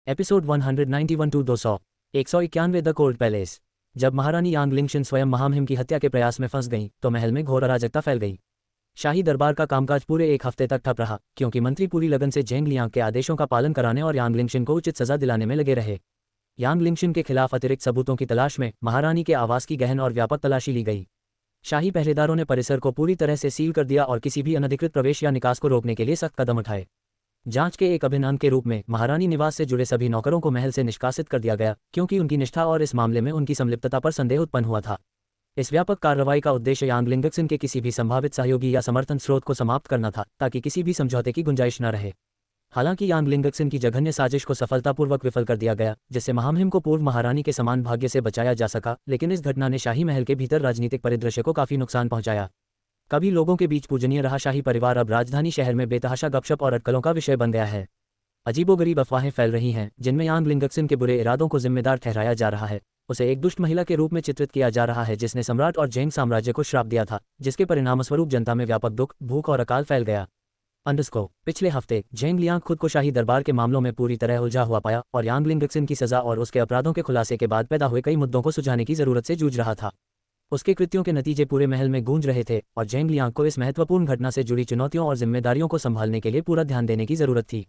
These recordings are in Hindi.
Episode 191 to 200 191 the cold palace. जब महारानी यांग लिंगशिन स्वयं महामहिम की हत्या के प्रयास में फंस गईं तो महल में घोर अराजकता फैल गई। शाही दरबार का कामकाज पूरे एक हफ्ते तक ठप रहा क्योंकि मंत्री पूरी लगन से जेंग लियांग के आदेशों का पालन कराने और यांग लिंगशिन को उचित सजा दिलाने में लगे रहे। यांग लिंगशिन के खिलाफ अतिरिक्त सबूतों की तलाश में महारानी के आवास की गहन और व्यापक तलाशी ली गई। शाही पहरेदारों ने परिसर को पूरी तरह से सील कर दिया और किसी भी अनधिकृत प्रवेश या निकास को रोकने के लिए सख्त कदम उठाए। जांच के एक अभिन्न अंग के रूप में महारानी निवास से जुड़े सभी नौकरों को महल से निष्कासित कर दिया गया क्योंकि उनकी निष्ठा और इस मामले में उनकी संलिप्तता पर संदेह उत्पन्न हुआ था। इस व्यापक कार्रवाई का उद्देश्य यांग लिंगशिन के किसी भी संभावित सहयोगी या समर्थन स्रोत को समाप्त करना था ताकि किसी भी समझौते की गुंजाइश न रहे। हालांकि यांग लिंगशिन की जघन्य साजिश को सफलतापूर्वक विफल कर दिया गया जिससे महामहिम को पूर्व महारानी के समान भाग्य से बचाया जा सका, लेकिन इस घटना ने शाही महल के भीतर राजनीतिक परिदृश्य को काफी नुकसान पहुंचाया। कभी लोगों के बीच पूजनीय रहा शाही परिवार अब राजधानी शहर में बेतहाशा गपशप और अटकलों का विषय बन गया है। अजीबोगरीब अफवाहें फैल रही हैं जिनमें यांग लिंगशिन के बुरे इरादों को जिम्मेदार ठहराया जा रहा है। उसे एक दुष्ट महिला के रूप में चित्रित किया जा रहा है जिसने सम्राट और जेंग साम्राज्य को श्राप दिया था, जिसके परिणामस्वरूप जनता में व्यापक दुख, भूख और अकाल फैल गया। पिछले हफ्ते जेंग लियांग खुद को शाही दरबार के मामलों में पूरी तरह उलझा हुआ पाया और यांग लिंगशिन की सजा और उसके अपराधों के खुलासे के बाद पैदा हुए कई मुद्दों को सुलझाने की जरूरत से जूझ रहा था। उसके कृत्यों के नतीजे पूरे महल में गूंज रहे थे और जेंग लियांग को इस महत्वपूर्ण घटना से जुड़ी चुनौतियों और जिम्मेदारियों को संभालने के लिए पूरा ध्यान देने की जरूरत थी।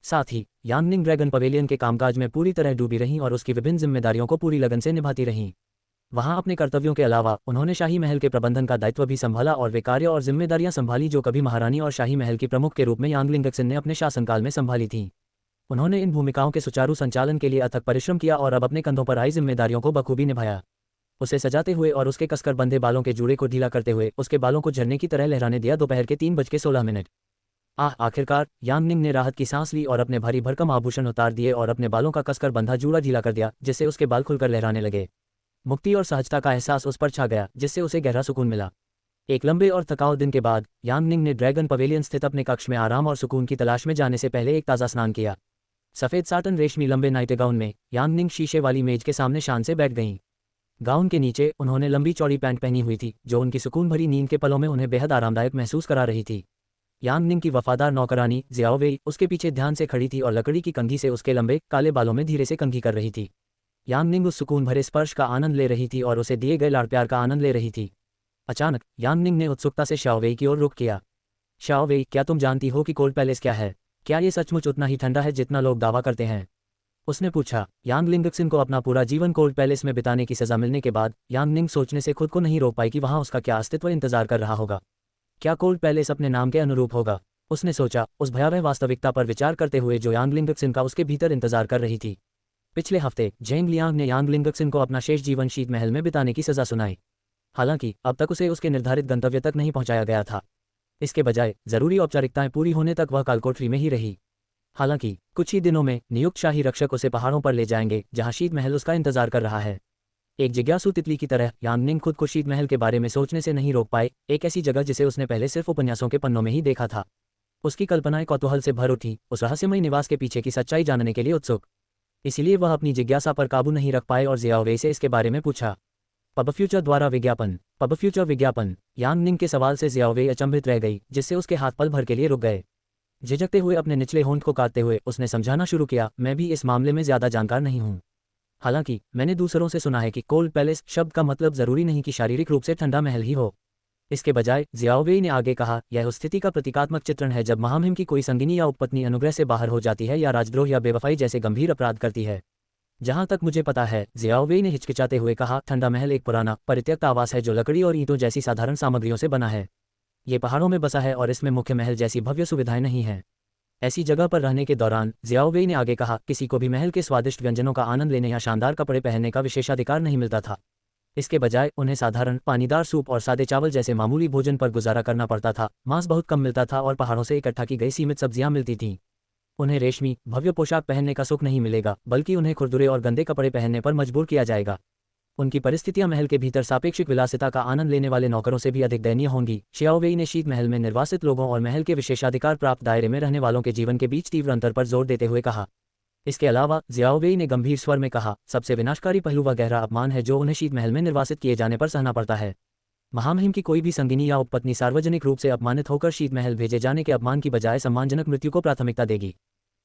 साथ ही यांगनिंग ड्रैगन पवेलियन के कामकाज में पूरी तरह डूबी रहीं और उसकी विभिन्न जिम्मेदारियों को पूरी लगन से निभाती रहीं। वहां अपने कर्तव्यों के अलावा उन्होंने शाही महल के प्रबंधन का दायित्व भी संभाला और वे कार्य और जिम्मेदारियां संभाली जो कभी महारानी और शाही महल की प्रमुख के रूप में यांग लिंगशिन ने अपने शासनकाल में संभाली थीं। उन्होंने इन भूमिकाओं के सुचारू संचालन के लिए अथक परिश्रम किया और अब अपने कंधों पर आई जिम्मेदारियों को बखूबी निभाया। उसे सजाते हुए और उसके कसकर बंधे बालों के जूड़े को ढीला करते हुए उसके बालों को झरने की तरह लहराने दिया दोपहर के 3:16। आखिरकार यांगनिंग ने राहत की सांस ली और अपने भारी भरकम आभूषण उतार दिए और अपने बालों का कसकर बंधा जूड़ा ढीला कर दिया जिससे उसके बाल खुलकर लहराने लगे। मुक्ति और सहजता का एहसास उस पर छा गया जिससे उसे गहरा सुकून मिला। एक लंबे और थकाऊ दिन के बाद यांगनिंग ने ड्रैगन पवेलियन स्थित अपने कक्ष में आराम और सुकून की तलाश में जाने से पहले एक ताज़ा स्नान किया। सफ़ेद साटन रेशमी लंबे नाइटगाउन में यांगनिंग शीशे वाली मेज के सामने शान से बैठ गईं। गाउन के नीचे उन्होंने लंबी चौड़ी पैंट पहनी हुई थी जो उनकी सुकून भरी नींद के पलों में उन्हें बेहद आरामदायक महसूस करा रही थी। यांगनिंग की वफादार नौकरानी जियाओवेई उसके पीछे ध्यान से खड़ी थी और लकड़ी की कंघी से उसके लंबे काले बालों में धीरे से कंघी कर रही थी। यांगनिंग उस सुकून भरे स्पर्श का आनंद ले रही थी और उसे दिए गए लाड़ प्यार का आनंद ले रही थी। अचानक यांगनिंग ने उत्सुकता से शाओवेई की ओर रुख किया। शाओवेई, क्या तुम जानती हो कि कोल्ड पैलेस क्या है? क्या ये सचमुच उतना ही ठंडा है जितना लोग दावा करते हैं? उसने पूछा। यांग लिंगशिन को अपना पूरा जीवन कोल्ड पैलेस में बिताने की सजा मिलने के बाद यांगनिंग सोचने से खुद को नहीं रोक पाई कि वहां उसका क्या अस्तित्व इंतजार कर रहा होगा। क्या कोल्ड पैलेस अपने नाम के अनुरूप होगा? उसने सोचा, उस भयावह वास्तविकता पर विचार करते हुए जो यांग लिंगशिन का उसके भीतर इंतजार कर रही थी। पिछले हफ्ते जेंग लियांग ने यांग लिंगशिन को अपना शेष जीवन शीत महल में बिताने की सजा सुनाई। हालांकि अब तक उसे उसके निर्धारित गंतव्य तक नहीं पहुंचाया गया था। इसके बजाय जरूरी औपचारिकताएं पूरी होने तक वह कालकोठरी में ही रही। हालांकि कुछ ही दिनों में नियुक्त शाही रक्षक उसे पहाड़ों पर ले जाएंगे जहां शीत महल उसका इंतजार कर रहा है। एक जिज्ञासु तितली की तरह यांगनिंग खुद को शीत महल के बारे में सोचने से नहीं रोक पाए, एक ऐसी जगह जिसे उसने पहले सिर्फ उपन्यासों के पन्नों में ही देखा था। उसकी कल्पनाएं कौतूहल से भर उठी, उस रहस्यमय निवास के पीछे की सच्चाई जानने के लिए उत्सुक। इसलिए वह अपनी जिज्ञासा पर काबू नहीं रख पाए और जियाओवेई से इसके बारे में पूछा। पब फ्यूचर द्वारा विज्ञापन। यांगनिंग के सवाल से जियाओवेई अचंभित रह गई जिससे उसके हाथ पल भर के लिए रुक गए। झिझकते हुए अपने निचले होंठ को काटते हुए उसने समझाना शुरू किया, मैं भी इस मामले में ज्यादा जानकार नहीं हूँ। हालांकि मैंने दूसरों से सुना है कि कोल्ड पैलेस शब्द का मतलब जरूरी नहीं कि शारीरिक रूप से ठंडा महल ही हो। इसके बजाय जियाओवेई ने आगे कहा, यह उस स्थिति का प्रतीकात्मक चित्रण है जब महामहिम की कोई संगिनी या उपपत्नी अनुग्रह से बाहर हो जाती है या राजद्रोह या बेवफाई जैसे गंभीर अपराध करती है। जहां तक मुझे पता है, जियाओवेई ने हिचकिचाते हुए कहा, ठंडा महल एक पुराना परित्यक्त आवास है जो लकड़ी और ईंटों जैसी साधारण सामग्रियों से बना है। ये पहाड़ों में बसा है और इसमें मुख्य महल जैसी भव्य सुविधाएं नहीं हैं। ऐसी जगह पर रहने के दौरान जियाओवेई ने आगे कहा, किसी को भी महल के स्वादिष्ट व्यंजनों का आनंद लेने या शानदार कपड़े पहनने का विशेषाधिकार नहीं मिलता था। इसके बजाय उन्हें साधारण पानीदार सूप और सादे चावल जैसे मामूली भोजन पर गुजारा करना पड़ता था। मांस बहुत कम मिलता था और पहाड़ों से इकट्ठा की गई सीमित सब्जियां मिलती थीं। उन्हें रेशमी भव्य पोशाक पहनने का सुख नहीं मिलेगा, बल्कि उन्हें खुरदुरे और गंदे कपड़े पहनने पर मजबूर किया जाएगा। उनकी परिस्थितियां महल के भीतर सापेक्षिक विलासिता का आनंद लेने वाले नौकरों से भी अधिक दयनीय होंगी। शाओवेई ने शीत महल में निर्वासित लोगों और महल के विशेषाधिकार प्राप्त दायरे में रहने वालों के जीवन के बीच तीव्र अंतर पर जोर देते हुए कहा। इसके अलावा जियाओवेई ने गंभीर स्वर में कहा, सबसे विनाशकारी पहलू वह गहरा अपमान है जो उन्हें शीत महल में निर्वासित किए जाने पर सहना पड़ता है। महामहिम की कोई भी संगिनी या उपपत्नी सार्वजनिक रूप से अपमानित होकर शीत महल भेजे जाने के अपमान की बजाय सम्मानजनक मृत्यु को प्राथमिकता देगी।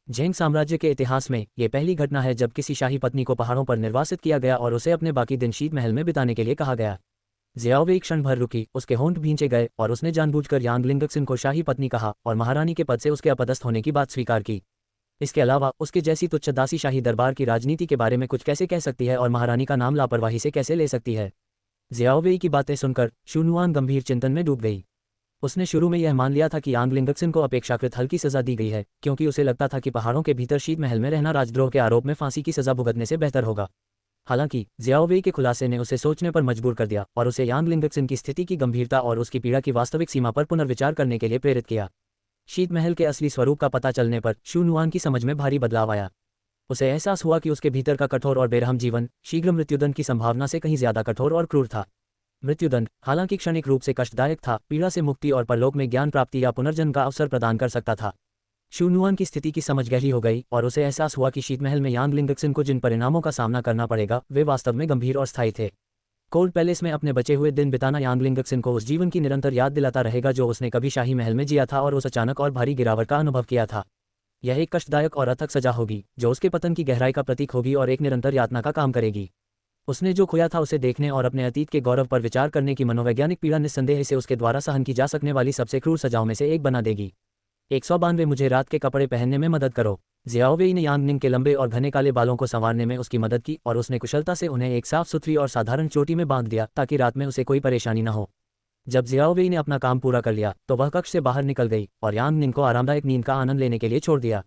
झेंग साम्राज्य के इतिहास में ये पहली घटना है जब किसी शाही पत्नी को पहाड़ों पर निर्वासित किया गया और उसे अपने बाकी दिन शीत महल में बिताने के लिए कहा गया। ज़ियाओवेई क्षण भर रुकी, उसके होंठ भींचे गए और उसने जानबूझकर यांग लिंगक्सिन को शाही पत्नी कहा और महारानी के पद से उसके अपदस्थ होने की बात स्वीकार की। इसके अलावा उसके जैसी तुच्छ दासी शाही दरबार की राजनीति के बारे में कुछ कैसे कह सकती है और महारानी का नाम लापरवाही से कैसे ले सकती है। ज़ियाओवेई की बातें सुनकर शूनुआन गंभीर चिंतन में डूब गई। उसने शुरू में यह मान लिया था कि यांग लिंगक्सिन को अपेक्षाकृत हल्की सजा दी गई है, क्योंकि उसे लगता था कि पहाड़ों के भीतर शीत महल में रहना राजद्रोह के आरोप में फांसी की सजा भुगतने से बेहतर होगा। हालांकि ज़ियाओवेई के खुलासे ने उसे सोचने पर मजबूर कर दिया और उसे यांग लिंगक्सिन की स्थिति की गंभीरता और उसकी पीड़ा की वास्तविक सीमा पर पुनर्विचार करने के लिए प्रेरित किया। शीत महल के असली स्वरूप का पता चलने पर शूनुआन की समझ में भारी बदलाव आया। उसे एहसास हुआ कि उसके भीतर का कठोर और बेरहम जीवन शीघ्र मृत्युदंड की संभावना से कहीं ज्यादा कठोर और क्रूर था। मृत्युदंड हालांकि क्षणिक रूप से कष्टदायक था, पीड़ा से मुक्ति और परलोक में ज्ञान प्राप्ति या पुनर्जन्म का अवसर प्रदान कर सकता था। शूनुआन की स्थिति की समझ गहरी हो गई और उसे एहसास हुआ कि शीतमहल में यांग लिंगक्सिन को जिन परिणामों का सामना करना पड़ेगा वे वास्तव में गंभीर और स्थायी थे। कोल्ड पैलेस में अपने बचे हुए दिन बिताना यांग लिंगक्सिन को उस जीवन की निरंतर याद दिलाता रहेगा जो उसने कभी शाही महल में जिया था और उस अचानक और भारी गिरावट का अनुभव किया था। यह एक कष्टदायक और अथक सजा होगी जो उसके पतन की गहराई का प्रतीक होगी और एक निरंतर यातना का काम करेगी। उसने जो खोया था उसे देखने और अपने अतीत के गौरव पर विचार करने की मनोवैज्ञानिक पीड़ा निस्संदेह इसे उसके द्वारा सहन की जा सकने वाली सबसे क्रूर सजाओं में से एक बना देगी। 192 मुझे रात के कपड़े पहनने में मदद करो। ज़ियाओवेई ने यांग निंग के लंबे और घने काले बालों को संवारने में उसकी मदद की और उसने कुशलता से उन्हें एक साफ सुथरी और साधारण चोटी में बांध दिया ताकि रात में उसे कोई परेशानी न हो। जब ज़ियाओवेई ने अपना काम पूरा कर लिया तो वह कक्ष से बाहर निकल गई और यांग निंग को आरामदायक नींद का आनंद लेने के लिए छोड़ दिया।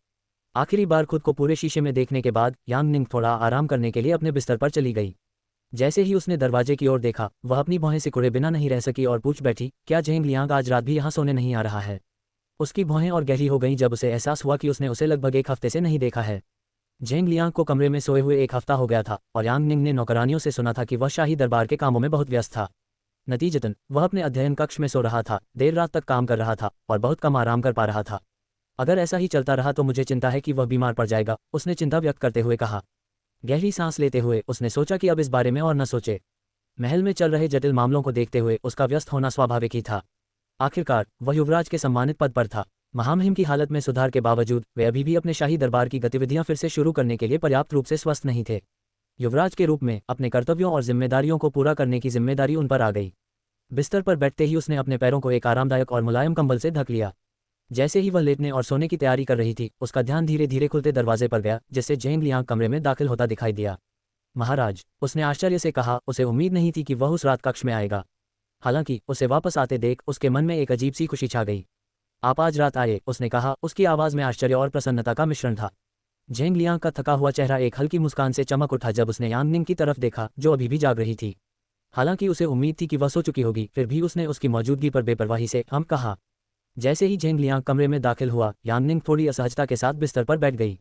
आखिरी बार खुद को पूरे शीशे में देखने के बाद यांग निंग थोड़ा आराम करने के लिए अपने बिस्तर पर चली गई। जैसे ही उसने दरवाजे की ओर देखा वह अपनी भौहें सिकुड़े बिना नहीं रह सकी और पूछ बैठी, क्या झेंग लियांग आज रात भी यहाँ सोने नहीं आ रहा है। उसकी भौहें और गहरी हो गईं जब उसे एहसास हुआ कि उसने उसे लगभग एक हफ्ते से नहीं देखा है। झेंग लियांग को कमरे में सोए हुए एक हफ्ता हो गया था और यांग निंग ने नौकरानियों से सुना था कि वह शाही दरबार के कामों में बहुत व्यस्त था। नतीजतन वह अपने अध्ययन कक्ष में सो रहा था, देर रात तक काम कर रहा था और बहुत कम आराम कर पा रहा था। अगर ऐसा ही चलता रहा तो मुझे चिंता है कि वह बीमार पड़ जाएगा, उसने चिंता व्यक्त करते हुए कहा। गहरी सांस लेते हुए उसने सोचा कि अब इस बारे में और न सोचे। महल में चल रहे जटिल मामलों को देखते हुए उसका व्यस्त होना स्वाभाविक ही था। आखिरकार वह युवराज के सम्मानित पद पर था। महामहिम की हालत में सुधार के बावजूद वे अभी भी अपने शाही दरबार की गतिविधियां फिर से शुरू करने के लिए पर्याप्त रूप से स्वस्थ नहीं थे। युवराज के रूप में अपने कर्तव्यों और जिम्मेदारियों को पूरा करने की जिम्मेदारी उन पर आ गई। बिस्तर पर बैठते ही उसने अपने पैरों को एक आरामदायक और मुलायम कंबल से ढक लिया। जैसे ही वह लेटने और सोने की तैयारी कर रही थी उसका ध्यान धीरे धीरे खुलते दरवाजे पर गया, जिससे झेंग लियांग कमरे में दाखिल होता दिखाई दिया। महाराज, उसने आश्चर्य से कहा, उसे उम्मीद नहीं थी कि वह उस रात कक्ष में आएगा। हालांकि उसे वापस आते देख उसके मन में एक अजीब सी खुशी छा गई। आप आज रात आए, उसने कहा, उसकी आवाज़ में आश्चर्य और प्रसन्नता का मिश्रण था। झेंग लियांग का थका हुआ चेहरा एक हल्की मुस्कान से चमक उठा जब उसने यांग निंग की तरफ देखा जो अभी भी जाग रही थी। हालांकि उसे उम्मीद थी कि वह सो चुकी होगी, फिर भी उसने उसकी मौजूदगी पर बेपरवाही से हम कहा। जैसे ही झेंग लियांग कमरे में दाखिल हुआ यांग निंग थोड़ी असहजता के साथ बिस्तर पर बैठ गई।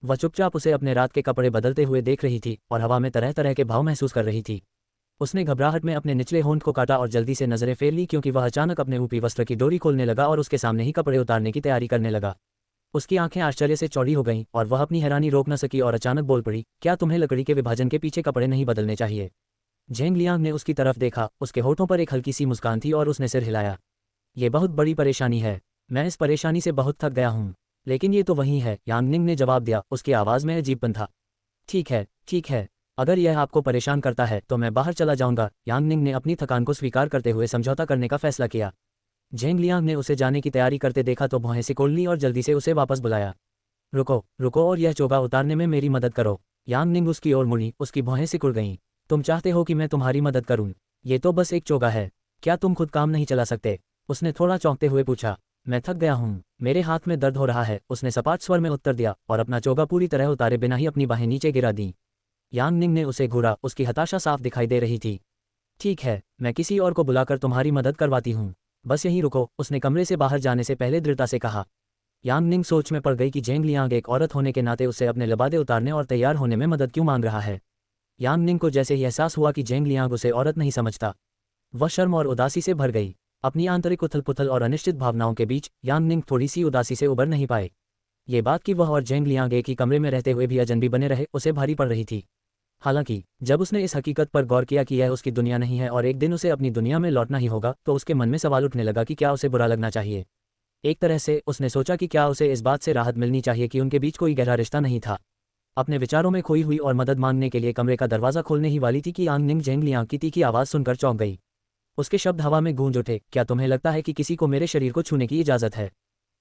वह चुपचाप उसे अपने रात के कपड़े बदलते हुए देख रही थी और हवा में तरह तरह के भाव महसूस कर रही थी। उसने घबराहट में अपने निचले होंठ को काटा और जल्दी से नजरें फेर ली क्योंकि वह अचानक अपने ऊपरी वस्त्र की डोरी खोलने लगा और उसके सामने ही कपड़े उतारने की तैयारी करने लगा। उसकी आंखें आश्चर्य से चौड़ी हो गईं और वह अपनी हैरानी रोक न सकी और अचानक बोल पड़ी, क्या तुम्हें लकड़ी के विभाजन के पीछे कपड़े नहीं बदलने चाहिए। झेंग लियांग ने उसकी तरफ देखा, उसके होठों पर एक हल्की सी मुस्कान थी और उसने सिर हिलाया। ये बहुत बड़ी परेशानी है, मैं इस परेशानी से बहुत थक गया हूँ। लेकिन ये तो वही है, यांग निंग ने जवाब दिया, उसकी आवाज़ में अजीबपन था। ठीक है, अगर यह आपको परेशान करता है तो मैं बाहर चला जाऊंगा। यांग निंग ने अपनी थकान को स्वीकार करते हुए समझौता करने का फैसला किया। झेंग लियांग ने उसे जाने की तैयारी करते देखा तो भौहें सिकोड़ ली और जल्दी से उसे वापस बुलाया। रुको और यह चोगा उतारने में मेरी मदद करो। यांग निंग उसकी ओर मुड़ी, उसकी भौहें सिकुड़ गईं। तुम चाहते हो कि मैं तुम्हारी मदद करूं? ये तो बस एक चोगा है, क्या तुम खुद काम नहीं चला सकते? उसने थोड़ा चौंकते हुए पूछा। मैं थक गया हूँ, मेरे हाथ में दर्द हो रहा है, उसने सपाट स्वर में उत्तर दिया और अपना चोगा पूरी तरह उतारे बिना ही अपनी बाहें नीचे गिरा दी। यांग निंग ने उसे घूरा, उसकी हताशा साफ दिखाई दे रही थी। ठीक है, मैं किसी और को बुलाकर तुम्हारी मदद करवाती हूँ, बस यहीं रुको, उसने कमरे से बाहर जाने से पहले दृढ़ता से कहा। यांग निंग सोच में पड़ गई कि झेंग लियांग एक औरत होने के नाते उससे अपने लिबादे उतारने और तैयार होने में मदद क्यों मांग रहा है। यांग निंग को जैसे ही एहसास हुआ कि झेंग लियांग उसे औरत नहीं समझता, वह शर्म और उदासी से भर गई। अपनी आंतरिक उथल पुथल और अनिश्चित भावनाओं के बीच यांग निंग थोड़ी सी उदासी से उबर नहीं पाए। ये बात कि वह और झेंग लियांग एक ही कमरे में रहते हुए भी अजनबी बने रहे उसे भारी पड़ रही थी। हालांकि जब उसने इस हकीकत पर गौर किया कि यह उसकी दुनिया नहीं है और एक दिन उसे अपनी दुनिया में लौटना ही होगा तो उसके मन में सवाल उठने लगा कि क्या उसे बुरा लगना चाहिए। एक तरह से उसने सोचा कि क्या उसे इस बात से राहत मिलनी चाहिए कि उनके बीच कोई गहरा रिश्ता नहीं था। अपने विचारों में खोई हुई और मदद मांगने के लिए कमरे का दरवाजा खोलने ही वाली थी कि यांग निंग जेंगलियांग की तीखी आवाज़ सुनकर चौंक गई। उसके शब्द हवा में गूंज उठे, क्या तुम्हें लगता है कि किसी को मेरे शरीर को छूने की इजाज़त है?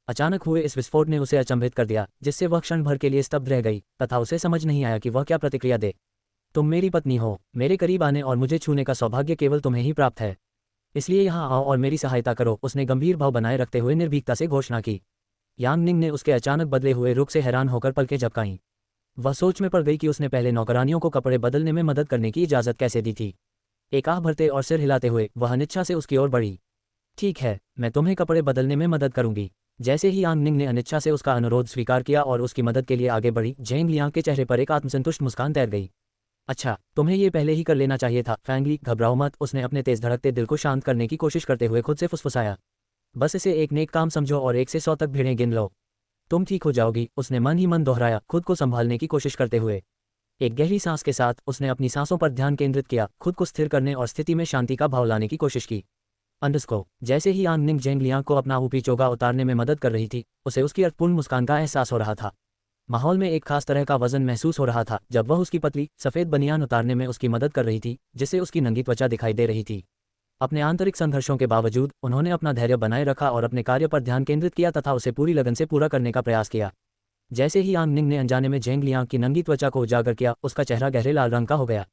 अचानक हुए इस विस्फोट ने उसे अचंभित कर दिया, जिससे वह क्षण भर के लिए स्तब्ध रह गई तथा उसे समझ नहीं आया कि वह क्या प्रतिक्रिया दे। तुम मेरी पत्नी हो, मेरे करीब आने और मुझे छूने का सौभाग्य केवल तुम्हें ही प्राप्त है, इसलिए यहाँ आओ और मेरी सहायता करो, उसने गंभीर भाव बनाए रखते हुए निर्भीकता से घोषणा की। यांग निंग ने उसके अचानक बदले हुए रुख से हैरान होकर पलकें झपकाईं। वह सोच में पड़ गई कि उसने पहले नौकरानियों को कपड़े बदलने में मदद करने की इजाज़त कैसे दी थी। एक आह भरते और सिर हिलाते हुए वह अनिच्छा से उसकी ओर बढ़ी। ठीक है, मैं तुम्हें कपड़े बदलने में मदद करूंगी। जैसे ही यांग निंग ने अनिच्छा से उसका अनुरोध स्वीकार किया और उसकी मदद के लिए आगे बढ़ी, जेंग लियांग के चेहरे पर एक आत्मसंतुष्ट मुस्कान तैर गई। अच्छा, तुम्हें ये पहले ही कर लेना चाहिए था फैंगली, घबराओ मत, उसने अपने तेज धड़कते दिल को शांत करने की कोशिश करते हुए खुद से फुसफुसाया। बस इसे एक नेक काम समझो और 1 से 100 तक भीड़ें गिन लो। तुम ठीक हो जाओगी, उसने मन ही मन दोहराया, खुद को संभालने की कोशिश करते हुए। एक गहरी सांस के साथ उसने अपनी सांसों पर ध्यान केंद्रित किया, खुद को स्थिर करने और स्थिति में शांति का भाव लाने की कोशिश की। अंडरस्को जैसे ही यांग निंग जेंग लियांग को अपना ऊपरी चोगा उतारने में मदद कर रही थी, उसे उसकी अर्थपूर्ण मुस्कान का एहसास हो रहा था। माहौल में एक खास तरह का वजन महसूस हो रहा था जब वह उसकी पतली सफ़ेद बनियान उतारने में उसकी मदद कर रही थी, जिससे उसकी नंगी त्वचा दिखाई दे रही थी। अपने आंतरिक संघर्षों के बावजूद उन्होंने अपना धैर्य बनाए रखा और अपने कार्य पर ध्यान केंद्रित किया तथा उसे पूरी लगन से पूरा करने का प्रयास किया। जैसे ही यांग निंग ने अनजाने में जेंग लियांग की नंगी त्वचा को उजागर किया, उसका चेहरा गहरे लाल रंग का हो गया।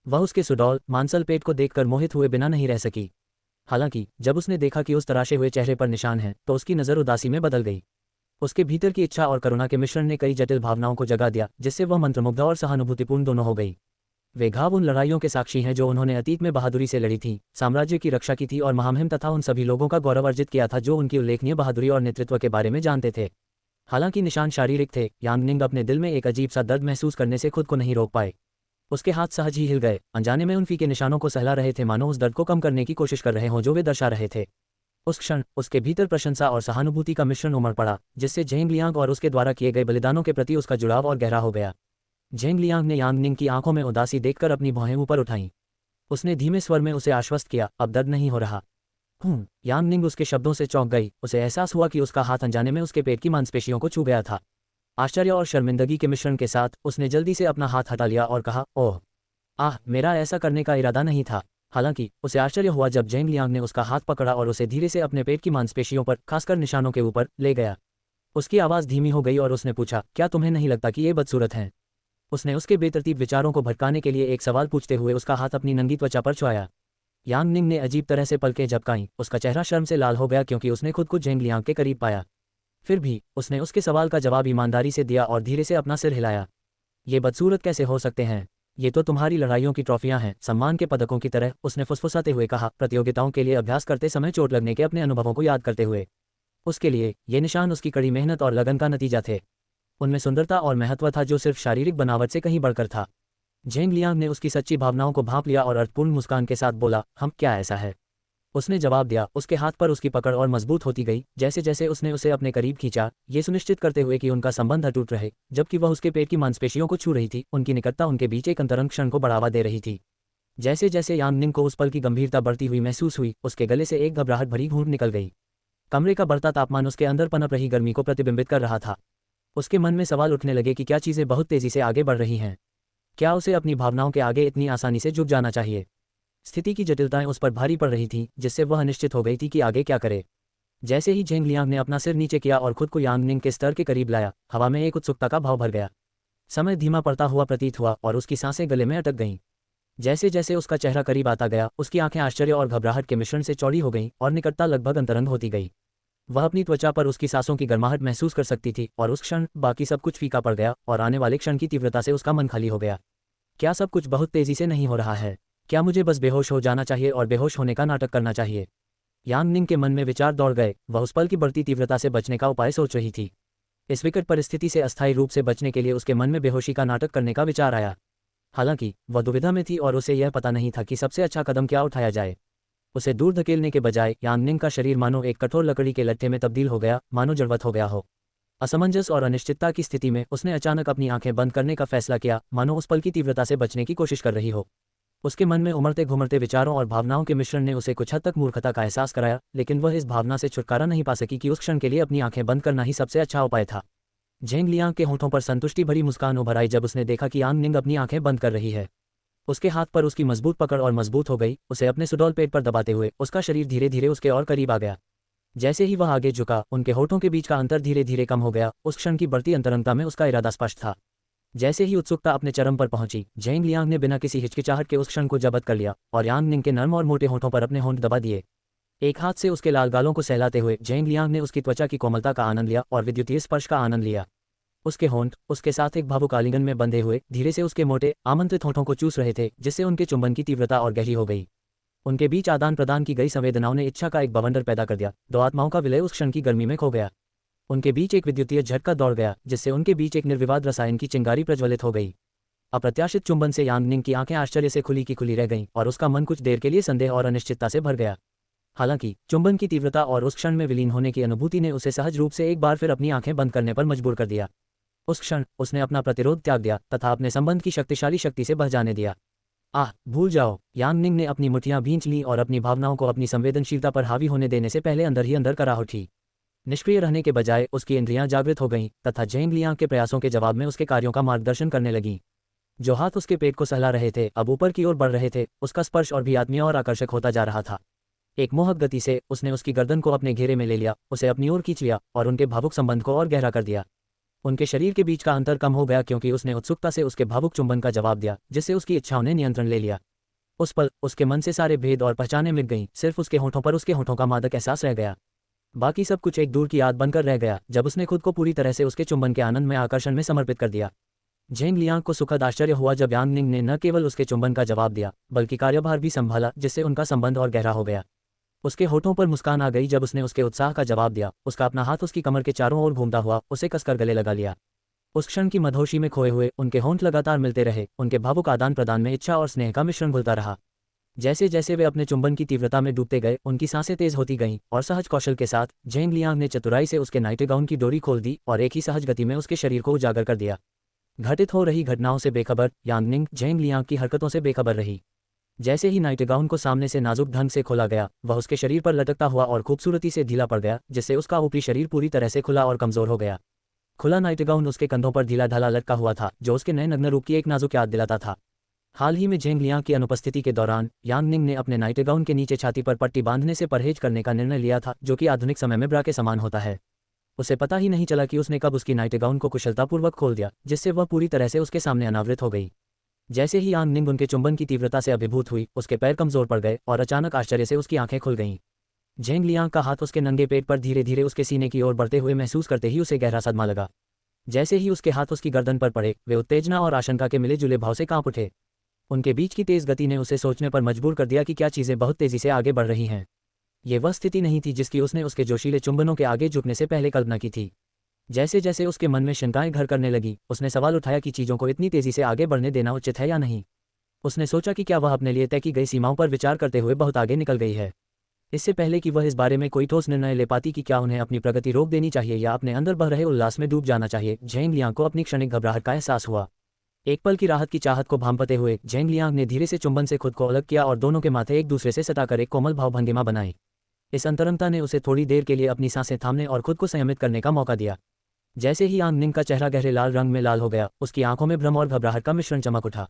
वह उसके सुडौल मांसल पेट को देखकर मोहित हुए बिना नहीं रह सकी। हालांकि जब उसने देखा कि उस तराशे हुए चेहरे पर निशान है, तो उसकी नज़र उदासी में बदल गई। उसके भीतर की इच्छा और करुणा के मिश्रण ने कई जटिल भावनाओं को जगा दिया, जिससे वह मंत्रमुग्ध और सहानुभूतिपूर्ण दोनों हो गई। वे घाव उन लड़ाइयों के साक्षी हैं जो उन्होंने अतीत में बहादुरी से लड़ी थी, साम्राज्य की रक्षा की थी और महामहिम तथा उन सभी लोगों का गौरव अर्जित किया था जो उनकी उल्लेखनीय बहादुरी और नेतृत्व के बारे में जानते थे। हालांकि निशान शारीरिक थे, यांग निंग अपने दिल में एक अजीब सा दर्द महसूस करने से खुद को नहीं रोक पाए। उसके हाथ सहज ही हिल गए, अनजाने में उन फीके निशानों को सहला रहे थे, मानो उस दर्द को कम करने की कोशिश कर रहे हों जो वे दर्शा रहे थे। उस क्षण उसके भीतर प्रशंसा और सहानुभूति का मिश्रण उमड़ पड़ा, जिससे जेंग लियांग और उसके द्वारा किए गए बलिदानों के प्रति उसका जुड़ाव और गहरा हो गया। जेंग लियांग ने यांग निंग की आंखों में उदासी देखकर अपनी भौहें ऊपर उठाईं। उसने धीमे स्वर में उसे आश्वस्त किया, अब दर्द नहीं हो रहा। यांग निंग उसके शब्दों से चौंक गई। उसे एहसास हुआ कि उसका हाथ अनजाने में उसके पेट की मांसपेशियों को छू गया था। आश्चर्य और शर्मिंदगी के मिश्रण के साथ उसने जल्दी से अपना हाथ हटा लिया और कहा, ओह आह, मेरा ऐसा करने का इरादा नहीं था। हालांकि उसे आश्चर्य हुआ जब जेंग लियांग ने उसका हाथ पकड़ा और उसे धीरे से अपने पेट की मांसपेशियों पर, खासकर निशानों के ऊपर, ले गया। उसकी आवाज़ धीमी हो गई और उसने पूछा, क्या तुम्हें नहीं लगता कि ये बदसूरत हैं? उसने उसके बेतरतीब विचारों को भटकाने के लिए एक सवाल पूछते हुए उसका हाथ अपनी नंगी त्वचा पर छुआया। यांग निंग ने अजीब तरह से पलकें झपकाईं, उसका चेहरा शर्म से लाल हो गया क्योंकि उसने खुद को जेंग लियांग के करीब पाया। फिर भी उसने उसके सवाल का जवाब ईमानदारी से दिया और धीरे से अपना सिर हिलाया। ये बदसूरत कैसे हो सकते हैं? ये तो तुम्हारी लड़ाइयों की ट्रॉफियां हैं, सम्मान के पदकों की तरह, उसने फुसफुसाते हुए कहा, प्रतियोगिताओं के लिए अभ्यास करते समय चोट लगने के अपने अनुभवों को याद करते हुए। उसके लिए ये निशान उसकी कड़ी मेहनत और लगन का नतीजा थे। उनमें सुंदरता और महत्व था जो सिर्फ शारीरिक बनावट से कहीं बढ़कर था। जेंग लियांग ने उसकी सच्ची भावनाओं को भांप लिया और अर्थपूर्ण मुस्कान के साथ बोला, हम क्या ऐसा है? उसने जवाब दिया, उसके हाथ पर उसकी पकड़ और मजबूत होती गई जैसे जैसे उसने उसे अपने करीब खींचा, ये सुनिश्चित करते हुए कि उनका संबंध अटूट रहे। जबकि वह उसके पेट की मांसपेशियों को छू रही थी, उनकी निकटता उनके बीच एक अंतरंग क्षण को बढ़ावा दे रही थी। जैसे जैसे यांग निंग को उस पल की गंभीरता बढ़ती हुई महसूस हुई, उसके गले से एक घबराहट भरी घूंट निकल गई। कमरे का बढ़ता तापमान उसके अंदर पनप रही गर्मी को प्रतिबिंबित कर रहा था। उसके मन में सवाल उठने लगे कि क्या चीज़ें बहुत तेजी से आगे बढ़ रही हैं? क्या उसे अपनी भावनाओं के आगे इतनी आसानी से झुक जाना चाहिए? स्थिति की जटिलताएं उस पर भारी पड़ रही थीं, जिससे वह अनिश्चित हो गई थी कि आगे क्या करे। जैसे ही जेंग लियांग ने अपना सिर नीचे किया और खुद को यांग निंग के स्तर के करीब लाया, हवा में एक उत्सुकता का भाव भर गया। समय धीमा पड़ता हुआ प्रतीत हुआ और उसकी सांसें गले में अटक गईं। जैसे जैसे उसका चेहरा करीब आता गया, उसकी आंखें आश्चर्य और घबराहट के मिश्रण से चौड़ी हो गईं और निकटता लगभग अंतरंग होती गई। वह अपनी त्वचा पर उसकी सांसों की गर्माहट महसूस कर सकती थी और उस क्षण बाकी सब कुछ फीका पड़ गया और आने वाले क्षण की तीव्रता से उसका मन खाली हो गया। क्या सब कुछ बहुत तेजी से नहीं हो रहा है? क्या मुझे बस बेहोश हो जाना चाहिए और बेहोश होने का नाटक करना चाहिए? यांग निंग के मन में विचार दौड़ गए। वह उस पल की बढ़ती तीव्रता से बचने का उपाय सोच रही थी। इस विकट परिस्थिति से अस्थायी रूप से बचने के लिए उसके मन में बेहोशी का नाटक करने का विचार आया। हालांकि वह दुविधा में थी और उसे यह पता नहीं था कि सबसे अच्छा कदम क्या उठाया जाए। उसे दूर धकेलने के बजाय यांग निंग का शरीर मानो एक कठोर लकड़ी के लट्ठे में तब्दील हो गया, मानो जड़वत हो गया हो। असमंजस और अनिश्चितता की स्थिति में उसने अचानक अपनी आंखें बंद करने का फैसला किया, मानो उस पल की तीव्रता से बचने की कोशिश कर रही हो। उसके मन में उमड़ते घुमड़ते विचारों और भावनाओं के मिश्रण ने उसे कुछ हद तक मूर्खता का एहसास कराया, लेकिन वह इस भावना से छुटकारा नहीं पा सकी कि उस क्षण के लिए अपनी आंखें बंद करना ही सबसे अच्छा उपाय था। झेंग लियांग के होठों पर संतुष्टि भरी मुस्कान उभर आई जब उसने देखा कि यांग निंग अपनी आंखें बंद कर रही है। उसके हाथ पर उसकी मजबूत पकड़ और मजबूत हो गई, उसे अपने सुडौल पेट पर दबाते हुए उसका शरीर धीरे धीरे उसके और करीब आ गया। जैसे ही वह आगे झुका, उनके होठों के बीच का अंतर धीरे धीरे कम हो गया। उस क्षण की बढ़ती अंतरंगता में उसका इरादा स्पष्ट था। जैसे ही उत्सुकता अपने चरम पर पहुंची, झेंग लियांग ने बिना किसी हिचकिचाहट के उस क्षण को जब्त कर लिया और यांग निंग के नर्म और मोटे होठों पर अपने होंठ दबा दिए। एक हाथ से उसके लाल गालों को सहलाते हुए झेंग लियांग ने उसकी त्वचा की कोमलता का आनंद लिया और विद्युतीय स्पर्श का आनंद लिया। उसके होंठ उसके साथ एक भावुक आलिंगन में बंधे हुए धीरे से उसके मोटे आमंत्रित होठों को चूस रहे थे, जिससे उनके चुंबन की तीव्रता और गहरी हो गई। उनके बीच आदान प्रदान की गई संवेदनाओं ने इच्छा का एक बवंडर पैदा कर दिया। दो आत्माओं का विलय उस क्षण की गर्मी में खो गया। उनके बीच एक विद्युतीय झटका दौड़ गया, जिससे उनके बीच एक निर्विवाद रसायन की चिंगारी प्रज्वलित हो गई। अप्रत्याशित चुंबन से यांग निंग की आंखें आश्चर्य से खुली की खुली रह गईं और उसका मन कुछ देर के लिए संदेह और अनिश्चितता से भर गया। हालांकि चुंबन की तीव्रता और उस क्षण में विलीन होने की अनुभूति ने उसे सहज रूप से एक बार फिर अपनी आंखें बंद करने पर मजबूर कर दिया। उस क्षण उसने अपना प्रतिरोध त्याग दिया तथा अपने संबंध की शक्तिशाली शक्ति से बह जाने दिया। भूल जाओ। यांग निंग ने अपनी मुठ्ठियां भींच लीं और अपनी भावनाओं को अपनी संवेदनशीलता पर हावी होने देने से पहले अंदर ही अंदर कराह उठी। निष्क्रिय रहने के बजाय उसकी इंद्रियां जागृत हो गईं तथा झेंग लियांग के प्रयासों के जवाब में उसके कार्यों का मार्गदर्शन करने लगीं। जो हाथ उसके पेट को सहला रहे थे अब ऊपर की ओर बढ़ रहे थे, उसका स्पर्श और भी आत्मीय और आकर्षक होता जा रहा था। एक मोहक गति से उसने उसकी गर्दन को अपने घेरे में ले लिया, उसे अपनी ओर खींच लिया और उनके भावुक संबंध को और गहरा कर दिया। उनके शरीर के बीच का अंतर कम हो गया क्योंकि उसने उत्सुकता से उसके भावुक चुंबन का जवाब दिया, जिससे उसकी इच्छाओं ने नियंत्रण ले लिया। उस पल उसके मन से सारे भेद और पहचानें मिट गईं, सिर्फ उसके होठों पर उसके होठों का मादक एहसास रह गया। बाकी सब कुछ एक दूर की याद बनकर रह गया जब उसने खुद को पूरी तरह से उसके चुंबन के आनंद में आकर्षण में समर्पित कर दिया। झेंग लियांग को सुखद आश्चर्य हुआ जब यांग निंग ने न केवल उसके चुंबन का जवाब दिया बल्कि कार्यभार भी संभाला, जिससे उनका संबंध और गहरा हो गया। उसके होठों पर मुस्कान आ गई जब उसने उसके उत्साह का जवाब दिया। उसका अपना हाथ उसकी कमर के चारों ओर घूमता हुआ उसे कसकर गले लगा लिया। उस क्षण की मधोशी में खोए हुए उनके होंठ लगातार मिलते रहे। उनके भावुक आदान प्रदान में इच्छा और स्नेह का मिश्रण घुलता रहा। जैसे जैसे वे अपने चुंबन की तीव्रता में डूबते गए, उनकी सांसें तेज होती गईं और सहज कौशल के साथ झेंग लियांग ने चतुराई से उसके नाइटगाउन की डोरी खोल दी और एक ही सहज गति में उसके शरीर को उजागर कर दिया। घटित हो रही घटनाओं से बेखबर यांग निंग झेंग लियांग की हरकतों से बेखबर रही। जैसे ही नाइटगाउन को सामने से नाजुक ढंग से खोला गया, वह उसके शरीर पर लटकता हुआ और खूबसूरती से ढीला पड़ गया, जिससे उसका ऊपरी शरीर पूरी तरह से खुला और कमजोर हो गया। खुला नाइटगाउन उसके कंधों पर ढीला ढाला लटका हुआ था, जो उसके नए नग्न रूप की एक नाजुक याद दिलाता था। हाल ही में झेंग लियांग की अनुपस्थिति के दौरान यांग निंग ने अपने नाइटगाउन के नीचे छाती पर पट्टी बांधने से परहेज करने का निर्णय लिया था, जो कि आधुनिक समय में ब्रा के समान होता है। उसे पता ही नहीं चला कि उसने कब उसकी नाइटगाउन को कुशलतापूर्वक खोल दिया, जिससे वह पूरी तरह से उसके सामने अनावृत हो गई। जैसे ही यांग निंग उनके चुंबन की तीव्रता से अभिभूत हुई, उसके पैर कमजोर पड़ गए और अचानक आश्चर्य से उसकी आंखें खुल गईं। झेंग लियांग का हाथ उसके नंगे पेट पर धीरे धीरे उसके सीने की ओर बढ़ते हुए महसूस करते ही उसे गहरा सदमा लगा। जैसे ही उसके हाथ उसकी गर्दन पर पड़े, वे उत्तेजना और आशंका के मिले जुले भाव से कांप उठे। उनके बीच की तेज गति ने उसे सोचने पर मजबूर कर दिया कि क्या चीजें बहुत तेजी से आगे बढ़ रही हैं। ये वह स्थिति नहीं थी जिसकी उसने उसके जोशीले चुंबनों के आगे झुकने से पहले कल्पना की थी। जैसे जैसे उसके मन में शंकाएं घर करने लगी, उसने सवाल उठाया कि चीजों को इतनी तेजी से आगे बढ़ने देना उचित है या नहीं। उसने सोचा कि क्या वह अपने लिए तय की गई सीमाओं पर विचार करते हुए बहुत आगे निकल गई है। इससे पहले कि वह इस बारे में कोई ठोस निर्णय ले पाती कि क्या उन्हें अपनी प्रगति रोक देनी चाहिए या अपने अंदर बह रहे उल्लास में डूब जाना चाहिए, झेंग लियांग को अपनी क्षणिक घबराहट का एहसास हुआ। एक पल की राहत की चाहत को भांपते हुए झेंग लियांग ने धीरे से चुंबन से खुद को अलग किया और दोनों के माथे एक दूसरे से सटाकर एक कोमल भावभंगिमा बनाई। इस अंतरंगता ने उसे थोड़ी देर के लिए अपनी सांसें थामने और खुद को संयमित करने का मौका दिया। जैसे ही यांग निंग का चेहरा गहरे लाल रंग में लाल हो गया, उसकी आंखों में भ्रम और घबराहट का मिश्रण चमक उठा।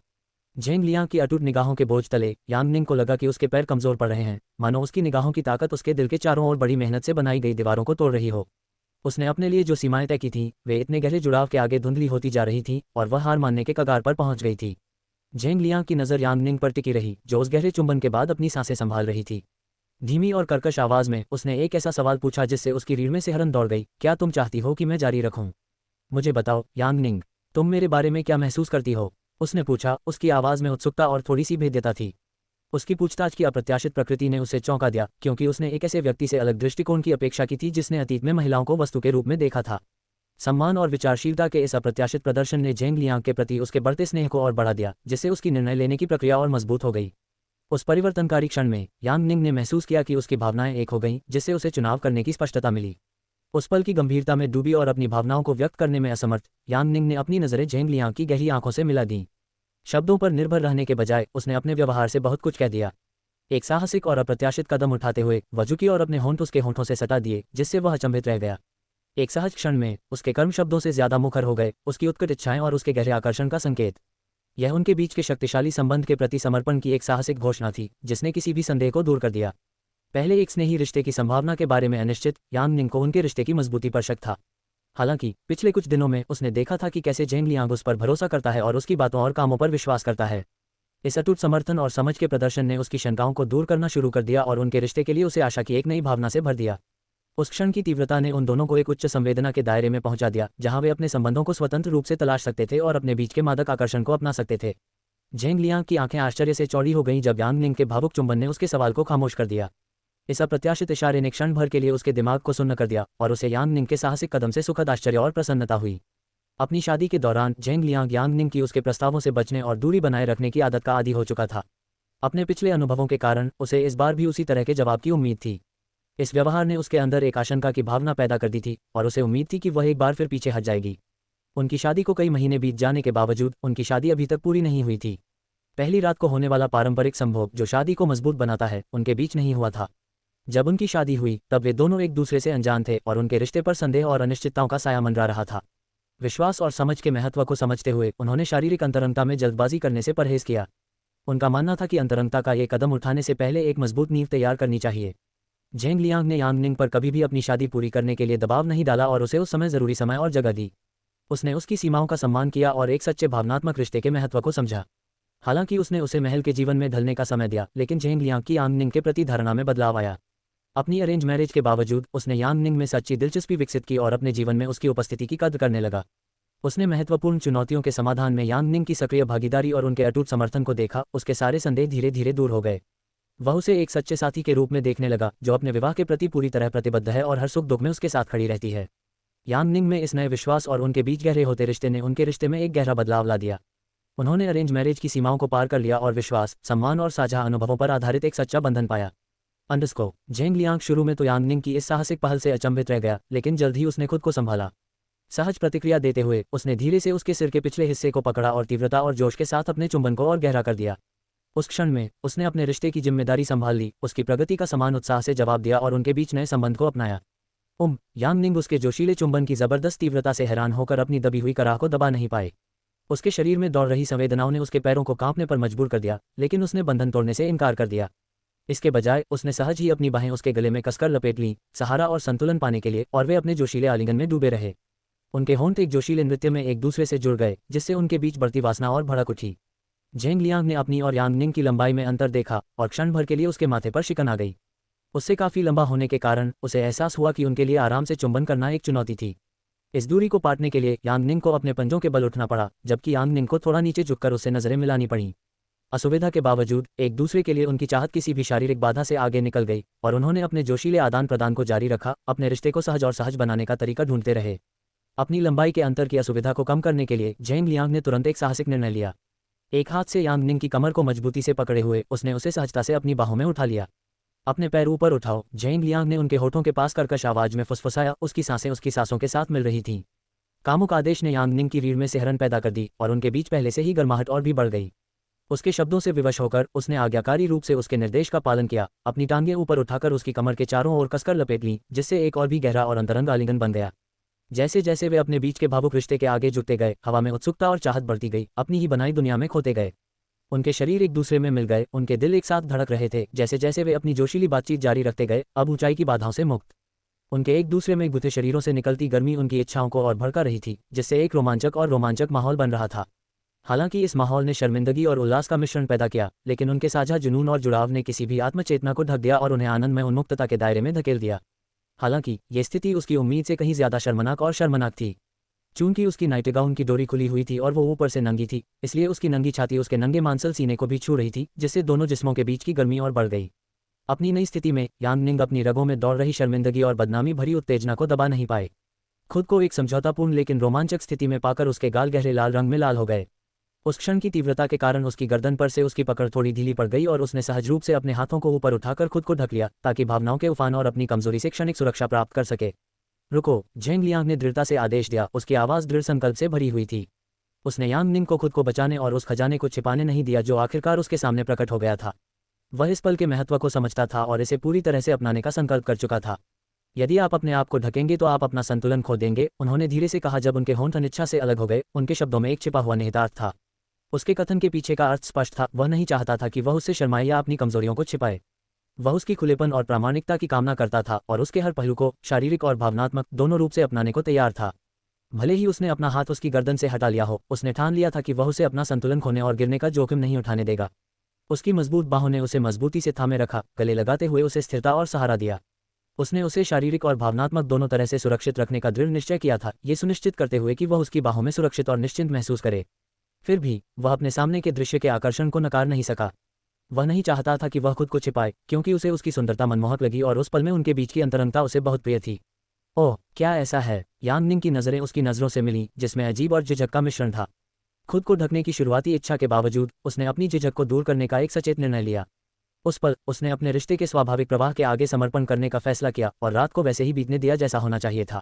झेंग लियांग की अटूट निगाहों के बोझ तले यांग निंग को लगा कि उसके पैर कमजोर पड़ रहे हैं, मानो उसकी निगाहों की ताकत उसके दिल के चारों ओर बड़ी मेहनत से बनाई गई दीवारों को तोड़ रही हो। उसने अपने लिए जो सीमाएं तय की थीं, वे इतने गहरे जुड़ाव के आगे धुंधली होती जा रही थीं और वह हार मानने के कगार पर पहुंच गई थी। झेंग लियांग की नज़र यांग निंग पर टिकी रही, जो उस गहरे चुंबन के बाद अपनी सांसें संभाल रही थी। धीमी और कर्कश आवाज में उसने एक ऐसा सवाल पूछा जिससे उसकी रीढ़ में सिहरन दौड़ गई। क्या तुम चाहती हो कि मैं जारी रखूं? मुझे बताओ यांग निंग, तुम मेरे बारे में क्या महसूस करती हो? उसने पूछा। उसकी आवाज़ में उत्सुकता और थोड़ी सी भेद्यता थी। उसकी पूछताछ की अप्रत्याशित प्रकृति ने उसे चौंका दिया, क्योंकि उसने एक ऐसे व्यक्ति से अलग दृष्टिकोण की अपेक्षा की थी जिसने अतीत में महिलाओं को वस्तु के रूप में देखा था। सम्मान और विचारशीलता के इस अप्रत्याशित प्रदर्शन ने झेंग लियांग के प्रति उसके बढ़ते स्नेह को और बढ़ा दिया, जिससे उसकी निर्णय लेने की प्रक्रिया और मजबूत हो गई। उस परिवर्तनकारी क्षण में यांग निंग ने महसूस किया कि उसकी भावनाएं एक हो गईं, जिससे उसे चुनाव करने की स्पष्टता मिली। उस पल की गंभीरता में डूबी और अपनी भावनाओं को व्यक्त करने में असमर्थ यांग निंग ने अपनी नज़रें झेंग लियांग की गहरी आंखों से मिला दीं। शब्दों पर निर्भर रहने के बजाय उसने अपने व्यवहार से बहुत कुछ कह दिया। एक साहसिक और अप्रत्याशित कदम उठाते हुए वह झुकी और अपने होंठ उसके होंठों से सटा दिए, जिससे वह अचंभित रह गया। एक सहज क्षण में उसके कर्म शब्दों से ज्यादा मुखर हो गए, उसकी उत्कट इच्छाएं और उसके गहरे आकर्षण का संकेत। यह उनके बीच के शक्तिशाली संबंध के प्रति समर्पण की एक साहसिक घोषणा थी, जिसने किसी भी संदेह को दूर कर दिया। पहले एक स्नेही रिश्ते की संभावना के बारे में अनिश्चित यांग निंग को उनके रिश्ते की मजबूती पर शक था। हालांकि पिछले कुछ दिनों में उसने देखा था कि कैसे झेंग लियांग उस पर भरोसा करता है और उसकी बातों और कामों पर विश्वास करता है। इस अटूट समर्थन और समझ के प्रदर्शन ने उसकी शंकाओं को दूर करना शुरू कर दिया और उनके रिश्ते के लिए उसे आशा की एक नई भावना से भर दिया। उस क्षण की तीव्रता ने उन दोनों को एक उच्च संवेदना के दायरे में पहुंचा दिया, जहां वे अपने संबंधों को स्वतंत्र रूप से तलाश सकते थे और अपने बीच के मादक आकर्षण को अपना सकते थे। झेंग लियांग की आंखें आश्चर्य से चौड़ी हो गईं जब यांग निंग के भावुक चुंबन ने उसके सवाल को खामोश कर दिया। इस अप्रत्याशित इशारे ने क्षण भर के लिए उसके दिमाग को सुन्न कर दिया और उसे यांग निंग के साहसिक कदम से सुखद आश्चर्य और प्रसन्नता हुई। अपनी शादी के दौरान झेंग लियांग यांग निंग की उसके प्रस्तावों से बचने और दूरी बनाए रखने की आदत का आदी हो चुका था। अपने पिछले अनुभवों के कारण उसे इस बार भी उसी तरह के जवाब की उम्मीद थी। इस व्यवहार ने उसके अंदर एक आशंका की भावना पैदा कर दी थी और उसे उम्मीद थी कि वह एक बार फिर पीछे हट जाएगी। उनकी शादी को कई महीने बीत जाने के बावजूद उनकी शादी अभी तक पूरी नहीं हुई थी। पहली रात को होने वाला पारंपरिक संभोग जो शादी को मजबूत बनाता है, उनके बीच नहीं हुआ था। जब उनकी शादी हुई तब वे दोनों एक दूसरे से अनजान थे और उनके रिश्ते पर संदेह और अनिश्चितताओं का साया मंडरा रहा था। विश्वास और समझ के महत्व को समझते हुए उन्होंने शारीरिक अंतरंगता में जल्दबाजी करने से परहेज किया। उनका मानना था कि अंतरंगता का ये कदम उठाने से पहले एक मजबूत नींव तैयार करनी चाहिए। झेंग लियांग ने यांग निंग पर कभी भी अपनी शादी पूरी करने के लिए दबाव नहीं डाला और उसे उस समय जरूरी समय और जगह दी। उसने उसकी सीमाओं का सम्मान किया और एक सच्चे भावनात्मक रिश्ते के महत्व को समझा। हालांकि उसने उसे महल के जीवन में ढलने का समय दिया, लेकिन झेंग लियांग की यांग निंग के प्रति धारणा में बदलाव आया। अपनी अरेंज मैरिज के बावजूद उसने यांग निंग में सच्ची दिलचस्पी विकसित की और अपने जीवन में उसकी उपस्थिति की कद्र करने लगा। उसने महत्वपूर्ण चुनौतियों के समाधान में यांग निंग की सक्रिय भागीदारी और उनके अटूट समर्थन को देखा। उसके सारे संदेह धीरे धीरे दूर हो गए। वह उसे एक सच्चे साथी के रूप में देखने लगा, जो अपने विवाह के प्रति पूरी तरह प्रतिबद्ध है और हर सुख दुख में उसके साथ खड़ी रहती है। यांग निंग में इस नए विश्वास और उनके बीच गहरे होते रिश्ते ने उनके रिश्ते में एक गहरा बदलाव ला दिया। उन्होंने अरेंज मैरिज की सीमाओं को पार कर लिया और विश्वास, सम्मान और साझा अनुभवों पर आधारित एक सच्चा बंधन पाया। झेंग लियांग शुरू में तो यांग निंग की इस साहसिक पहल से अचंभित रह गया, लेकिन जल्द ही उसने खुद को संभाला। सहज प्रतिक्रिया देते हुए उसने धीरे से उसके सिर के पिछले हिस्से को पकड़ा और तीव्रता और जोश के साथ अपने चुंबन को और गहरा कर दिया। उस क्षण में उसने अपने रिश्ते की जिम्मेदारी संभाल ली, उसकी प्रगति का समान उत्साह से जवाब दिया और उनके बीच नए संबंध को अपनाया। यांग निंग उसके जोशीले चुंबन की जबरदस्त तीव्रता से हैरान होकर अपनी दबी हुई कराह को दबा नहीं पाए। उसके शरीर में दौड़ रही संवेदनाओं ने उसके पैरों को कांपने पर मजबूर कर दिया, लेकिन उसने बंधन तोड़ने से इनकार कर दिया। इसके बजाय उसने सहज ही अपनी बाहें उसके गले में कसकर लपेट लीं, सहारा और संतुलन पाने के लिए, और वे अपने जोशीले आलिंगन में डूबे रहे। उनके होंठ एक जोशीले नृत्य में एक दूसरे से जुड़ गए, जिससे उनके बीच बढ़ती वासना और भड़क उठी। झेंग लियांग ने अपनी और यांग निंग की लंबाई में अंतर देखा और क्षण भर के लिए उसके माथे पर शिकन आ गई। उससे काफी लंबा होने के कारण उसे एहसास हुआ कि उनके लिए आराम से चुंबन करना एक चुनौती थी। इस दूरी को पाटने के लिए यांग निंग को अपने पंजों के बल उठना पड़ा, जबकि यांग निंग को थोड़ा नीचे झुककर उससे नजरें मिलानी पड़ी। असुविधा के बावजूद एक दूसरे के लिए उनकी चाहत किसी भी शारीरिक बाधा से आगे निकल गई और उन्होंने अपने जोशीले आदान प्रदान को जारी रखा, अपने रिश्ते को सहज और सहज बनाने का तरीका ढूंढते रहे। अपनी लंबाई के अंतर की असुविधा को कम करने के लिए झेंग लियांग ने तुरंत एक साहसिक निर्णय लिया। एक हाथ से यांग निंग की कमर को मजबूती से पकड़े हुए उसने उसे सहजता से अपनी बाहों में उठा लिया। अपने पैर ऊपर उठाओ, झेंग लियांग ने उनके होठों के पास कर्कश आवाज में फुसफुसाया। उसकी सांसें उसकी सांसों के साथ मिल रही थीं। कामुक आदेश ने यांग निंग की रीढ़ में सिहरन पैदा कर दी और उनके बीच पहले से ही गर्माहट और भी बढ़ गई। उसके शब्दों से विवश होकर उसने आज्ञाकारी रूप से उसके निर्देश का पालन किया, अपनी टांगें ऊपर उठाकर उसकी कमर के चारों ओर कसकर लपेट लीं, जिससे एक और भी गहरा और अंतरंग आलिंगन बन गया। जैसे जैसे वे अपने बीच के भावुक रिश्ते के आगे झुकते गए, हवा में उत्सुकता और चाहत बढ़ती गई, अपनी ही बनाई दुनिया में खोते गए। उनके शरीर एक दूसरे में मिल गए, उनके दिल एक साथ धड़क रहे थे। जैसे जैसे वे अपनी जोशीली बातचीत जारी रखते गए, अब ऊंचाई की बाधाओं से मुक्त, उनके एक दूसरे में गुथे शरीरों से निकलती गर्मी उनकी इच्छाओं को और भड़का रही थी, जिससे एक रोमांचक माहौल बन रहा था। हालांकि इस माहौल ने शर्मिंदगी और उल्लास का मिश्रण पैदा किया, लेकिन उनके साझा जुनून और जुड़ाव ने किसी भी आत्मचेतना को ढक दिया और उन्हें आनंद में उन्मुक्तता के दायरे में धकेल दिया। हालांकि ये स्थिति उसकी उम्मीद से कहीं ज्यादा शर्मनाक थी। चूंकि उसकी नाइटगाउन की डोरी खुली हुई थी और वो ऊपर से नंगी थी, इसलिए उसकी नंगी छाती उसके नंगे मांसल सीने को भी छू रही थी, जिससे दोनों जिस्मों के बीच की गर्मी और बढ़ गई। अपनी नई स्थिति में यांग निंग अपनी रगों में दौड़ रही शर्मिंदगी और बदनामी भरी उत्तेजना को दबा नहीं पाए। खुद को एक समझौतापूर्ण लेकिन रोमांचक स्थिति में पाकर उसके गाल गहरे लाल रंग में लाल हो गए। उस क्षण की तीव्रता के कारण उसकी गर्दन पर से उसकी पकड़ थोड़ी ढीली पड़ गई और उसने सहज रूप से अपने हाथों को ऊपर उठाकर खुद को ढक लिया, ताकि भावनाओं के उफान और अपनी कमजोरी से क्षणिक सुरक्षा प्राप्त कर सके। रुको, झेंग लियांग ने दृढ़ता से आदेश दिया। उसकी आवाज दृढ़ संकल्प से भरी हुई थी। उसने यांग निंग को खुद को बचाने और उस खजाने को छिपाने नहीं दिया जो आखिरकार उसके सामने प्रकट हो गया था। वह इस पल के महत्व को समझता था और इसे पूरी तरह से अपनाने का संकल्प कर चुका था। यदि आप अपने आप को ढकेंगे तो आप अपना संतुलन खो देंगे, उन्होंने धीरे से कहा जब उनके होंठ अनिच्छा से अलग हो गए। उनके शब्दों में एक छिपा हुआ निहितार्थ था। उसके कथन के पीछे का अर्थ स्पष्ट था। वह नहीं चाहता था कि वह उससे शर्माए या अपनी कमजोरियों को छिपाए। वह उसकी खुलेपन और प्रामाणिकता की कामना करता था और उसके हर पहलू को, शारीरिक और भावनात्मक दोनों रूप से अपनाने को तैयार था। भले ही उसने अपना हाथ उसकी गर्दन से हटा लिया हो, उसने ठान लिया था कि वह उसे अपना संतुलन खोने और गिरने का जोखिम नहीं उठाने देगा। उसकी मजबूत बाहों ने उसे मजबूती से थामे रखा, गले लगाते हुए उसे स्थिरता और सहारा दिया। उसने उसे शारीरिक और भावनात्मक दोनों तरह से सुरक्षित रखने का दृढ़ निश्चय किया था, ये सुनिश्चित करते हुए कि वह उसकी बाहों में सुरक्षित और निश्चिंत महसूस करे। फिर भी वह अपने सामने के दृश्य के आकर्षण को नकार नहीं सका। वह नहीं चाहता था कि वह खुद को छिपाए, क्योंकि उसे उसकी सुंदरता मनमोहक लगी और उस पल में उनके बीच की अंतरंगता उसे बहुत प्रिय थी। ओह, क्या ऐसा है? यांग निंग की नज़रें उसकी नज़रों से मिलीं, जिसमें अजीब और झिझक का मिश्रण था। खुद को ढकने की शुरुआती इच्छा के बावजूद उसने अपनी झिझक को दूर करने का एक सचेत निर्णय लिया। उस पल उसने अपने रिश्ते के स्वाभाविक प्रवाह के आगे समर्पण करने का फैसला किया और रात को वैसे ही बीतने दिया जैसा होना चाहिए था।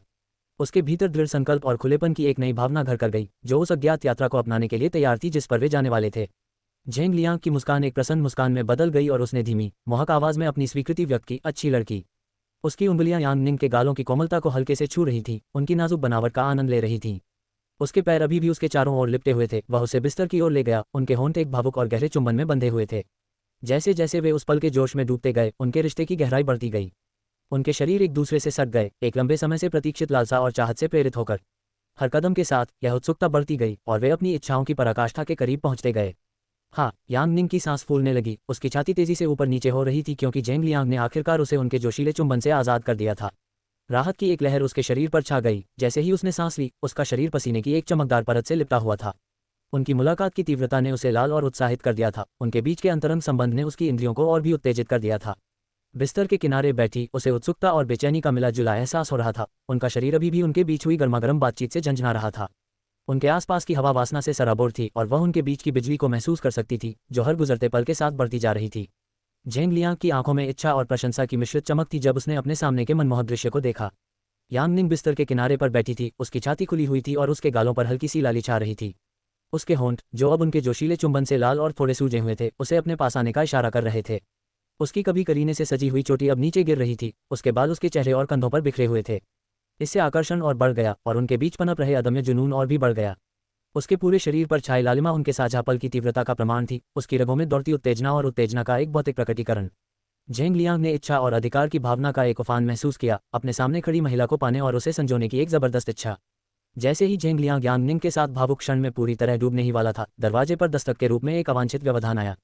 उसके भीतर दृढ़ संकल्प और खुलेपन की एक नई भावना घर कर गई, जो उस अज्ञात यात्रा को अपनाने के लिए तैयार थी जिस पर वे जाने वाले थे। झेंग लियांग की मुस्कान एक प्रसन्न मुस्कान में बदल गई और उसने धीमी, मोहक आवाज में अपनी स्वीकृति व्यक्त की, अच्छी लड़की। उसकी उंगलियां यांग निंग के गालों की कोमलता को हल्के से छू रही थीं, उनकी नाजुक बनावट का आनंद ले रही थीं। उसके पैर अभी भी उसके चारों ओर लिपटे हुए थे। वह उसे बिस्तर की ओर ले गया, उनके होंठ एक भावुक और गहरे चुंबन में बंधे हुए थे। जैसे जैसे वे उस पल के जोश में डूबते गए, उनके रिश्ते की गहराई बढ़ती गई। उनके शरीर एक दूसरे से सट गए, एक लंबे समय से प्रतीक्षित लालसा और चाहत से प्रेरित होकर। हर कदम के साथ यह उत्सुकता बढ़ती गई और वे अपनी इच्छाओं की पराकाष्ठा के करीब पहुंचते गए। हाँ, यांग निंग की सांस फूलने लगी, उसकी छाती तेजी से ऊपर नीचे हो रही थी क्योंकि झेंग लियांग ने आखिरकार उसे उनके जोशीले चुंबन से आज़ाद कर दिया था। राहत की एक लहर उसके शरीर पर छा गई। जैसे ही उसने सांस ली, उसका शरीर पसीने की एक चमकदार परत से लिपटा हुआ था। उनकी मुलाकात की तीव्रता ने उसे लाल और उत्साहित कर दिया था। उनके बीच के अंतरंग संबंध ने उसकी इंद्रियों को और भी उत्तेजित कर दिया था। बिस्तर के किनारे बैठी उसे उत्सुकता और बेचैनी का मिला जुला एहसास हो रहा था। उनका शरीर अभी भी उनके बीच हुई गर्मागर्म बातचीत से झंझना रहा था। उनके आसपास की हवा वासना से सराबोर थी और वह उनके बीच की बिजली को महसूस कर सकती थी, जो हर गुजरते पल के साथ बढ़ती जा रही थी। झेंग लियांग की आंखों में इच्छा और प्रशंसा की मिश्रित चमक थी जब उसने अपने सामने के मनमोहक दृश्य को देखा। यांग निंग बिस्तर के किनारे पर बैठी थी, उसकी छाती खुली हुई थी और उसके गालों पर हल्की सी लाली छा रही थी। उसके होंठ, जो अब उनके जोशीले चुंबन से लाल और थोड़े सूजे हुए थे, उसे अपने पास आने का इशारा कर रहे थे। उसकी कभी करीने से सजी हुई चोटी अब नीचे गिर रही थी, उसके बाल उसके चेहरे और कंधों पर बिखरे हुए थे। इससे आकर्षण और बढ़ गया और उनके बीच पनप रहे अदम्य जुनून और भी बढ़ गया। उसके पूरे शरीर पर छाई लालिमा उनके साझा पल की तीव्रता का प्रमाण थी, उसकी रगों में दौड़ती उत्तेजना और उत्तेजना का एक भौतिक प्रकटीकरण। झेंग लियांग ने इच्छा और अधिकार की भावना का एक उफान महसूस किया, अपने सामने खड़ी महिला को पाने और उसे संजोने की एक जबरदस्त इच्छा। जैसे ही झेंग लियांग यांग निंग के साथ भावुक क्षण में पूरी तरह डूबने ही वाला था, दरवाजे पर दस्तक के रूप में एक अवांछित व्यवधान आया।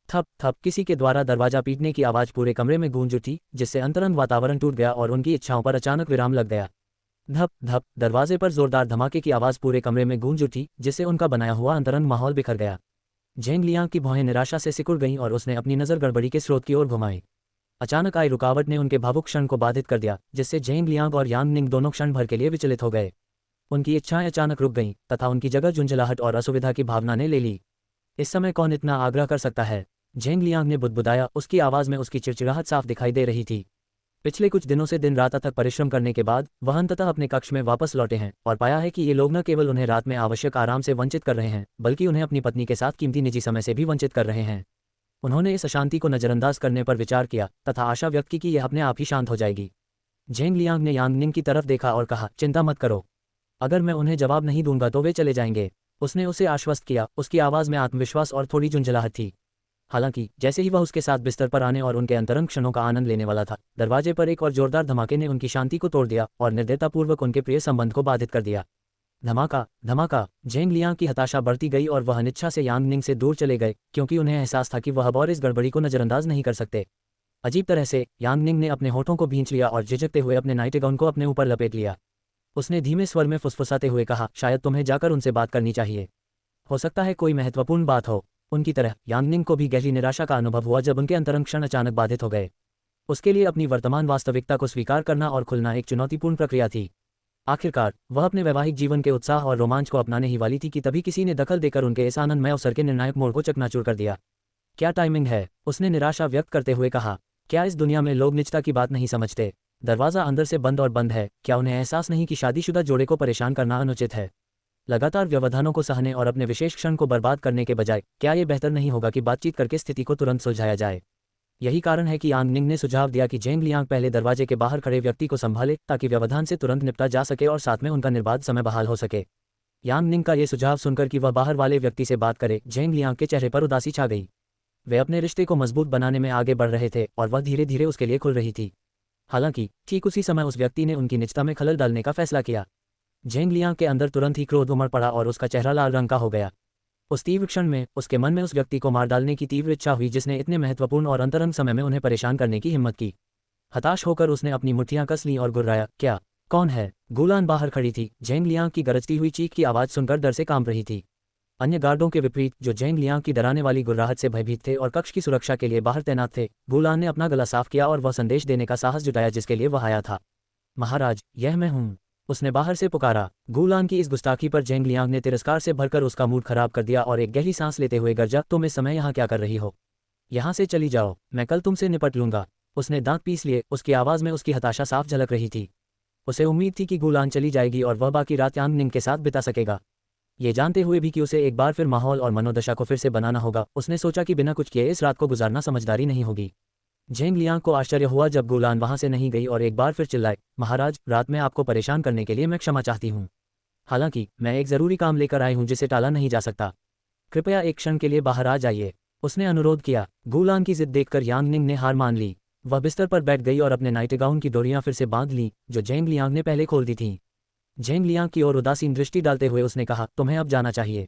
थप थप किसी के द्वारा दरवाजा पीटने की आवाज पूरे कमरे में गूंज उठी, जिससे अंतरंग वातावरण टूट गया और उनकी इच्छाओं पर अचानक विराम लग गया। धप धप दरवाजे पर जोरदार धमाके की आवाज पूरे कमरे में गूंज उठी, जिससे उनका बनाया हुआ अंतरंग माहौल बिखर गया। झेंग लियांग की भौहें निराशा से सिकुड़ गईं और उसने अपनी नजर गड़बड़ी के स्रोत की ओर घुमाई। अचानक आई रुकावट ने उनके भावुक क्षण को बाधित कर दिया, जिससे झेंग लियांग और यांग निंग दोनों क्षण भर के लिए विचलित हो गए। उनकी इच्छाएं अचानक रुक गईं तथा उनकी जगह झुंझलाहट और असुविधा की भावना ने ले ली। इस समय कौन इतना आग्रह कर सकता है? झेंग लियांग ने बुदबुदाया, उसकी आवाज में उसकी चिड़चिड़ाहट साफ दिखाई दे रही थी। पिछले कुछ दिनों से दिन रात अथक परिश्रम करने के बाद वह अंततः अपने कक्ष में वापस लौटे हैं और पाया है कि ये लोग न केवल उन्हें रात में आवश्यक आराम से वंचित कर रहे हैं, बल्कि उन्हें अपनी पत्नी के साथ कीमती निजी समय से भी वंचित कर रहे हैं। उन्होंने इस अशांति को नजरअंदाज करने पर विचार किया तथा आशा व्यक्त की कि यह अपने आप ही शांत हो जाएगी। झेंग लियांग ने यांग निंग की तरफ देखा और कहा, चिंता मत करो, अगर मैं उन्हें जवाब नहीं दूंगा तो वे चले जाएंगे। उसने उसे आश्वस्त किया, उसकी आवाज में आत्मविश्वास और थोड़ी झुंझलाहट थी। हालांकि जैसे ही वह उसके साथ बिस्तर पर आने और उनके अंतरंग क्षणों का आनंद लेने वाला था, दरवाजे पर एक और जोरदार धमाके ने उनकी शांति को तोड़ दिया और निर्दयतापूर्वक उनके प्रिय संबंध को बाधित कर दिया। धमाका धमाका। झेंग लियांग की हताशा बढ़ती गई और वह अनिच्छा से यांग निंग से दूर चले गए, क्योंकि उन्हें एहसास था कि वह अब और इस गड़बड़ी को नजरअंदाज नहीं कर सकते। अजीब तरह से यांग निंग ने अपने होठों को भींच लिया और झिझकते हुए अपने नाइटगाउन को अपने ऊपर लपेट लिया। उसने धीमे स्वर में फुसफुसाते हुए कहा, शायद तुम्हें जाकर उनसे बात करनी चाहिए, हो सकता है कोई महत्वपूर्ण बात हो। उनकी तरह यांग निंग को भी गहरी निराशा का अनुभव हुआ जब उनके अंतरंग क्षण अचानक बाधित हो गए। उसके लिए अपनी वर्तमान वास्तविकता को स्वीकार करना और खुलना एक चुनौतीपूर्ण प्रक्रिया थी। आखिरकार वह अपने वैवाहिक जीवन के उत्साह और रोमांच को अपनाने ही वाली थी कि तभी किसी ने दखल देकर उनके इस आनंदमय अवसर के निर्णायक मोड़ को चकनाचूर कर दिया। क्या टाइमिंग है, उसने निराशा व्यक्त करते हुए कहा। क्या इस दुनिया में लोग निजता की बात नहीं समझते? दरवाजा अंदर से बंद और बंद है। क्या उन्हें एहसास नहीं कि शादीशुदा जोड़े को परेशान करना अनुचित है? लगातार व्यवधानों को सहने और अपने विशेष क्षण को बर्बाद करने के बजाय क्या ये बेहतर नहीं होगा कि बातचीत करके स्थिति को तुरंत सुलझाया जाए। यही कारण है कि यांग निंग ने सुझाव दिया कि जेंग लियांग पहले दरवाजे के बाहर खड़े व्यक्ति को संभाले ताकि व्यवधान से तुरंत निपटा जा सके और साथ में उनका निर्बाध समय बहाल हो सके। यांग निंग का ये सुझाव सुनकर कि वह बाहर वाले व्यक्ति से बात करे, जेंग लियांग के चेहरे पर उदासी छा गई। वे अपने रिश्ते को मजबूत बनाने में आगे बढ़ रहे थे और वह धीरे धीरे उसके लिए खुल रही थी। हालांकि ठीक उसी समय उस व्यक्ति ने उनकी निजता में खलल डालने का फैसला किया। जेंग लियांग के अंदर तुरंत ही क्रोध उमड़ पड़ा और उसका चेहरा लाल रंग का हो गया। उस तीव्र क्षण में उसके मन में उस व्यक्ति को मार डालने की तीव्र इच्छा हुई जिसने इतने महत्वपूर्ण और अंतरंग समय में उन्हें परेशान करने की हिम्मत की। हताश होकर उसने अपनी मुट्ठियां कस लीं और गुर्राया, क्या? कौन है? गुलान बाहर खड़ी थी, जेंग लियांग की गरजती हुई चीख की आवाज़ सुनकर डर से कांप रही थी। अन्य गार्डों के विपरीत जो जेंग लियांग की डराने वाली गुर्राहट से भयभीत थे और कक्ष की सुरक्षा के लिए बाहर तैनात थे, गुलान ने अपना गला साफ किया और वह संदेश देने का साहस जुटाया जिसके लिए वह आया था। महाराज, यह मैं हूँ, उसने बाहर से पुकारा। गुलान की इस गुस्ताखी पर जेंग लियांग ने तिरस्कार से भरकर उसका मूड खराब कर दिया और एक गहरी सांस लेते हुए गर्जा, तुम इस समय यहाँ क्या कर रही हो? यहाँ से चली जाओ, मैं कल तुमसे निपट लूंगा। उसने दांत पीस लिए, उसकी आवाज़ में उसकी हताशा साफ झलक रही थी। उसे उम्मीद थी कि गुलान चली जाएगी और वह बाकी रात यांग निंग के साथ बिता सकेगा। ये जानते हुए भी कि उसे एक बार फिर माहौल और मनोदशा को फिर से बनाना होगा, उसने सोचा कि बिना कुछ किए इस रात को गुजारना समझदारी नहीं होगी। जेंग लियांग को आश्चर्य हुआ जब गुलान वहां से नहीं गई और एक बार फिर चिल्लाए, महाराज, रात में आपको परेशान करने के लिए मैं क्षमा चाहती हूँ। हालांकि मैं एक ज़रूरी काम लेकर आई हूँ जिसे टाला नहीं जा सकता। कृपया एक क्षण के लिए बाहर आ जाइए, उसने अनुरोध किया। गुलान की जिद देखकर यांग निंग ने हार मान ली। वह बिस्तर पर बैठ गई और अपने नाइटगाउन की डोरियां फिर से बांध लीं जो जेंग लियांग ने पहले खोल दी थीं। जेंग लियांग की ओर उदासीन दृष्टि डालते हुए उसने कहा, तुम्हें अब जाना चाहिए।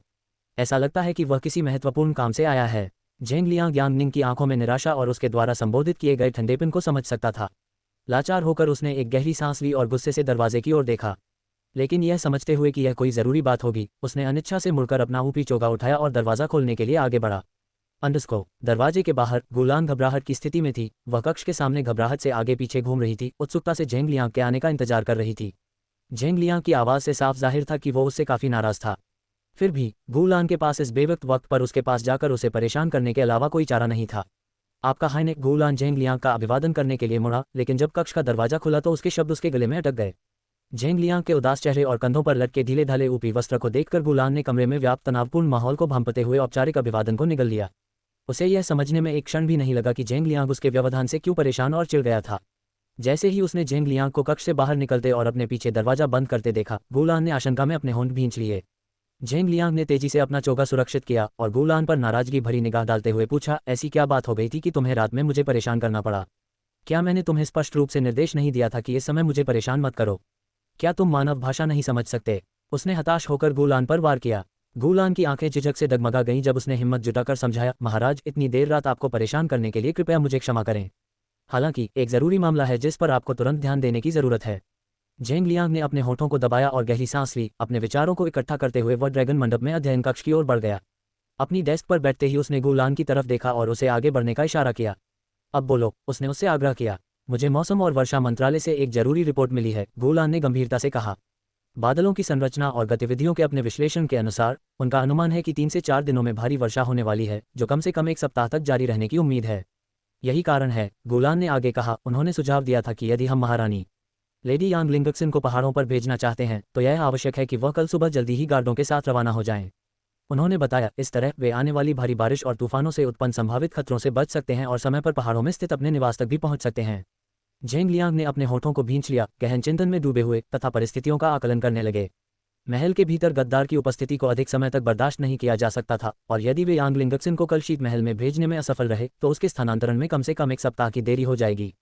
ऐसा लगता है कि वह किसी महत्वपूर्ण काम से आया है। जेंग लियांग यांग निंग की आंखों में निराशा और उसके द्वारा संबोधित किए गए ठंडेपन को समझ सकता था। लाचार होकर उसने एक गहरी सांस ली और गुस्से से दरवाजे की ओर देखा। लेकिन यह समझते हुए कि यह कोई ज़रूरी बात होगी, उसने अनिच्छा से मुड़कर अपना ऊपरी चोगा उठाया और दरवाज़ा खोलने के लिए आगे बढ़ा। अंडरस्को दरवाजे के बाहर गुलान घबराहट की स्थिति में थी। वह कक्ष के सामने घबराहट से आगे पीछे घूम रही थी, उत्सुकता से जेंग लियांग के आने का इंतजार कर रही थी। जेंग लियांग की आवाज़ से साफ जाहिर था कि वो उससे काफ़ी नाराज़ था। फिर भी गुलान के पास इस बेवक्त वक्त पर उसके पास जाकर उसे परेशान करने के अलावा कोई चारा नहीं था। आपका हाइनेक, गुलान जेंग लियांग का अभिवादन करने के लिए मुड़ा, लेकिन जब कक्ष का दरवाजा खुला तो उसके शब्द उसके गले में अटक गए। जेंग लियांग के उदास चेहरे और कंधों पर लटके ढीले ढाले ऊपरी वस्त्र को देखकर गुलान ने कमरे में व्याप्त तनावपूर्ण माहौल को भांपते हुए औपचारिक अभिवादन को निगल लिया। उसे यह समझने में एक क्षण भी नहीं लगा कि जेंग लियांग उसके व्यवधान से क्यों परेशान और चिढ़ गया था। जैसे ही उसने जेंग लियांग को कक्ष से बाहर निकलते और अपने पीछे दरवाजा बंद करते देखा, गुलान ने आशंका में अपने होंठ भींच लिए। जेंग लियांग ने तेजी से अपना चोगा सुरक्षित किया और गुलान पर नाराजगी भरी निगाह डालते हुए पूछा, ऐसी क्या बात हो गई थी कि तुम्हें रात में मुझे परेशान करना पड़ा? क्या मैंने तुम्हें स्पष्ट रूप से निर्देश नहीं दिया था कि इस समय मुझे परेशान मत करो? क्या तुम मानव भाषा नहीं समझ सकते? उसने हताश होकर गुलान पर वार किया। गुलान की आंखें झिझक से डगमगा गईं जब उसने हिम्मत जुटाकर समझाया, महाराज, इतनी देर रात आपको परेशान करने के लिए कृपया मुझे क्षमा करें। हालांकि एक ज़रूरी मामला है जिस पर आपको तुरंत ध्यान देने की ज़रूरत है। जेंग लियांग ने अपने होठों को दबाया और गहरी सांस ली। अपने विचारों को इकट्ठा करते हुए वह ड्रैगन मंडप में अध्ययन कक्ष की ओर बढ़ गया। अपनी डेस्क पर बैठते ही उसने गुलान की तरफ देखा और उसे आगे बढ़ने का इशारा किया। अब बोलो, उसने उससे आग्रह किया। मुझे मौसम और वर्षा मंत्रालय से एक जरूरी रिपोर्ट मिली है, गुलान ने गंभीरता से कहा। बादलों की संरचना और गतिविधियों के अपने विश्लेषण के अनुसार उनका अनुमान है कि 3 से 4 दिनों में भारी वर्षा होने वाली है, जो कम से कम 1 सप्ताह तक जारी रहने की उम्मीद है। यही कारण है, गुलान ने आगे कहा। उन्होंने सुझाव दिया था कि यदि हम महारानी लेडी यांग लिंगक्सन को पहाड़ों पर भेजना चाहते हैं तो यह आवश्यक है कि वह कल सुबह जल्दी ही गार्डों के साथ रवाना हो जाएं। उन्होंने बताया, इस तरह वे आने वाली भारी बारिश और तूफानों से उत्पन्न संभावित खतरों से बच सकते हैं और समय पर पहाड़ों में स्थित अपने निवास तक भी पहुंच सकते हैं। जेंग लियांग ने अपने होठों को भींच लिया, गहन चिंतन में डूबे हुए तथा परिस्थितियों का आकलन करने लगे। महल के भीतर गद्दार की उपस्थिति को अधिक समय तक बर्दाश्त नहीं किया जा सकता था और यदि वे यांग लिंगक्सन को कल शीत महल में भेजने में असफल रहे तो उसके स्थानांतरण में कम से कम 1 सप्ताह की देरी हो जाएगी।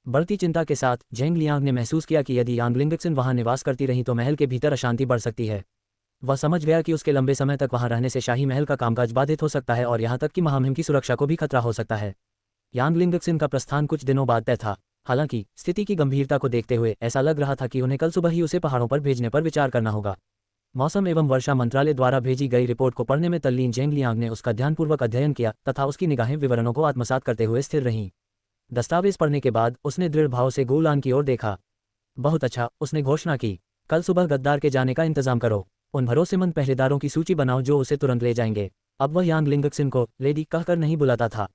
बढ़ती चिंता के साथ जेंग लियांग ने महसूस किया कि यदि यांग लिंगक्सन वहां निवास करती रही तो महल के भीतर अशांति बढ़ सकती है। वह समझ गया कि उसके लंबे समय तक वहां रहने से शाही महल का कामकाज बाधित हो सकता है और यहां तक कि महामहिम की सुरक्षा को भी खतरा हो सकता है। यांग लिंगक्सन का प्रस्थान कुछ दिनों बाद तय था। हालांकि स्थिति की गंभीरता को देखते हुए ऐसा लग रहा था कि उन्हें कल सुबह ही उसे पहाड़ों पर भेजने पर विचार करना होगा। मौसम एवं वर्षा मंत्रालय द्वारा भेजी गई रिपोर्ट को पढ़ने में तल्लीन जेंग लियांग ने उसका ध्यानपूर्वक अध्ययन किया तथा उसकी निगाहें विवरणों को आत्मसात करते हुए स्थिर रहीं। दस्तावेज पढ़ने के बाद उसने दृढ़ भाव से गुलान की ओर देखा। बहुत अच्छा, उसने घोषणा की। कल सुबह गद्दार के जाने का इंतजाम करो। उन भरोसेमंद पहरेदारों की सूची बनाओ जो उसे तुरंत ले जाएंगे। अब वह यांग लिंगक्सन को लेडी कहकर नहीं बुलाता था।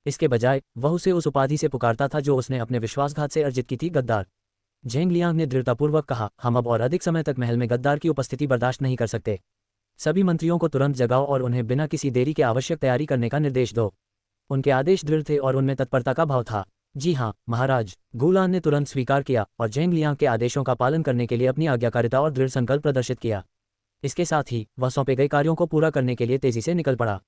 इसके बजाय वह उसे उस उपाधि से पुकारता था जो उसने अपने विश्वासघात से अर्जित की थी, गद्दार। झेंग लियांग ने दृढ़तापूर्वक कहा, हम अब और अधिक समय तक महल में गद्दार की उपस्थिति बर्दाश्त नहीं कर सकते। सभी मंत्रियों को तुरंत जगाओ और उन्हें बिना किसी देरी के आवश्यक तैयारी करने का निर्देश दो। उनके आदेश दृढ़ थे और उनमें तत्परता का भाव था। जी हाँ महाराज, गुलान ने तुरंत स्वीकार किया और झेंग लियांग के आदेशों का पालन करने के लिए अपनी आज्ञाकारिता और दृढ़ संकल्प प्रदर्शित किया। इसके साथ ही वह सौंपे गए कार्यों को पूरा करने के लिए तेजी से निकल पड़ा।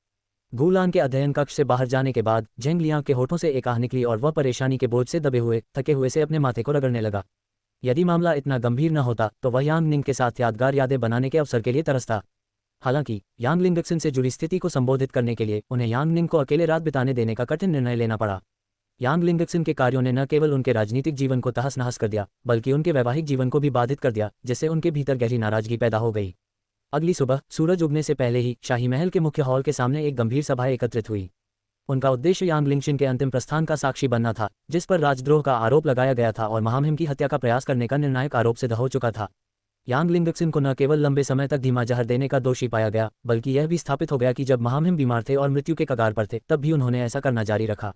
गुलान के अध्ययन कक्ष से बाहर जाने के बाद झेंग लियांग के होठों से एक आह निकली और वह परेशानी के बोझ से दबे हुए थके हुए से अपने माथे को रगड़ने लगा। यदि मामला इतना गंभीर न होता तो वह यांग निंग के साथ यादगार यादें बनाने के अवसर के लिए तरसता। हालांकि यांग लिंगक्सन से जुड़ी स्थिति को संबोधित करने के लिए उन्हें यांग निंग को अकेले रात बिताने देने का कठिन निर्णय लेना पड़ा। यांग लिंगक्सन के कार्यों ने न केवल उनके राजनीतिक जीवन को तहस नहस कर दिया बल्कि उनके वैवाहिक जीवन को भी बाधित कर दिया, जिससे उनके भीतर गहरी नाराजगी पैदा हो गई। अगली सुबह सूरज उगने से पहले ही शाही महल के मुख्य हॉल के सामने एक गंभीर सभा एकत्रित हुई। उनका उद्देश्य यांग लिंगशिन के अंतिम प्रस्थान का साक्षी बनना था, जिस पर राजद्रोह का आरोप लगाया गया था और महामहिम की हत्या का प्रयास करने का निर्णायक आरोप सिद्ध हो चुका था। यांग लिंगक्सन को न केवल लंबे समय तक धीमा जहर देने का दोषी पाया गया बल्कि यह भी स्थापित हो गया कि जब महामहिम बीमार थे और मृत्यु के कगार पर थे तब भी उन्होंने ऐसा करना जारी रखा।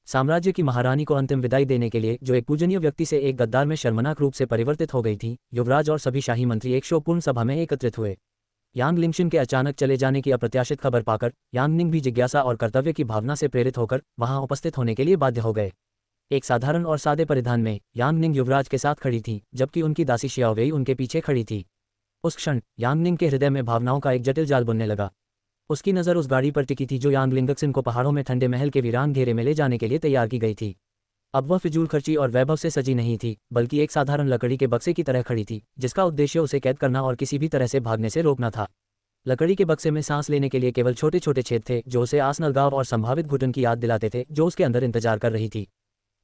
साम्राज्य की महारानी को अंतिम विदाई देने के लिए, जो एक पूजनीय व्यक्ति से एक गद्दार में शर्मनाक रूप से परिवर्तित हो गई थी, युवराज और सभी शाही मंत्री एक शोकपूर्ण सभा में एकत्रित हुए। यांग लिंगशिन के अचानक चले जाने की अप्रत्याशित खबर पाकर यांग निंग भी जिज्ञासा और कर्तव्य की भावना से प्रेरित होकर वहां उपस्थित होने के लिए बाध्य हो गए। एक साधारण और सादे परिधान में यांग निंग युवराज के साथ खड़ी थी, जबकि उनकी दासी शियाओवेई उनके पीछे खड़ी थी। उस क्षण यांग निंग के हृदय में भावनाओं का एक जटिल जाल बुनने लगा। उसकी नज़र उस गाड़ी पर टिकी थी जो यांग लिंगक्सन को पहाड़ों में ठंडे महल के वीरान घेरे में ले जाने के लिए तैयार की गई थी। अब वह फिजूल खर्ची और वैभव से सजी नहीं थी बल्कि एक साधारण लकड़ी के बक्से की तरह खड़ी थी, जिसका उद्देश्य उसे कैद करना और किसी भी तरह से भागने से रोकना था। लकड़ी के बक्से में सांस लेने के लिए केवल छोटे छोटे छेद थे जो उसे आसनलगाव और संभावित घुटन की याद दिलाते थे, जो उसके अंदर इंतजार कर रही थी।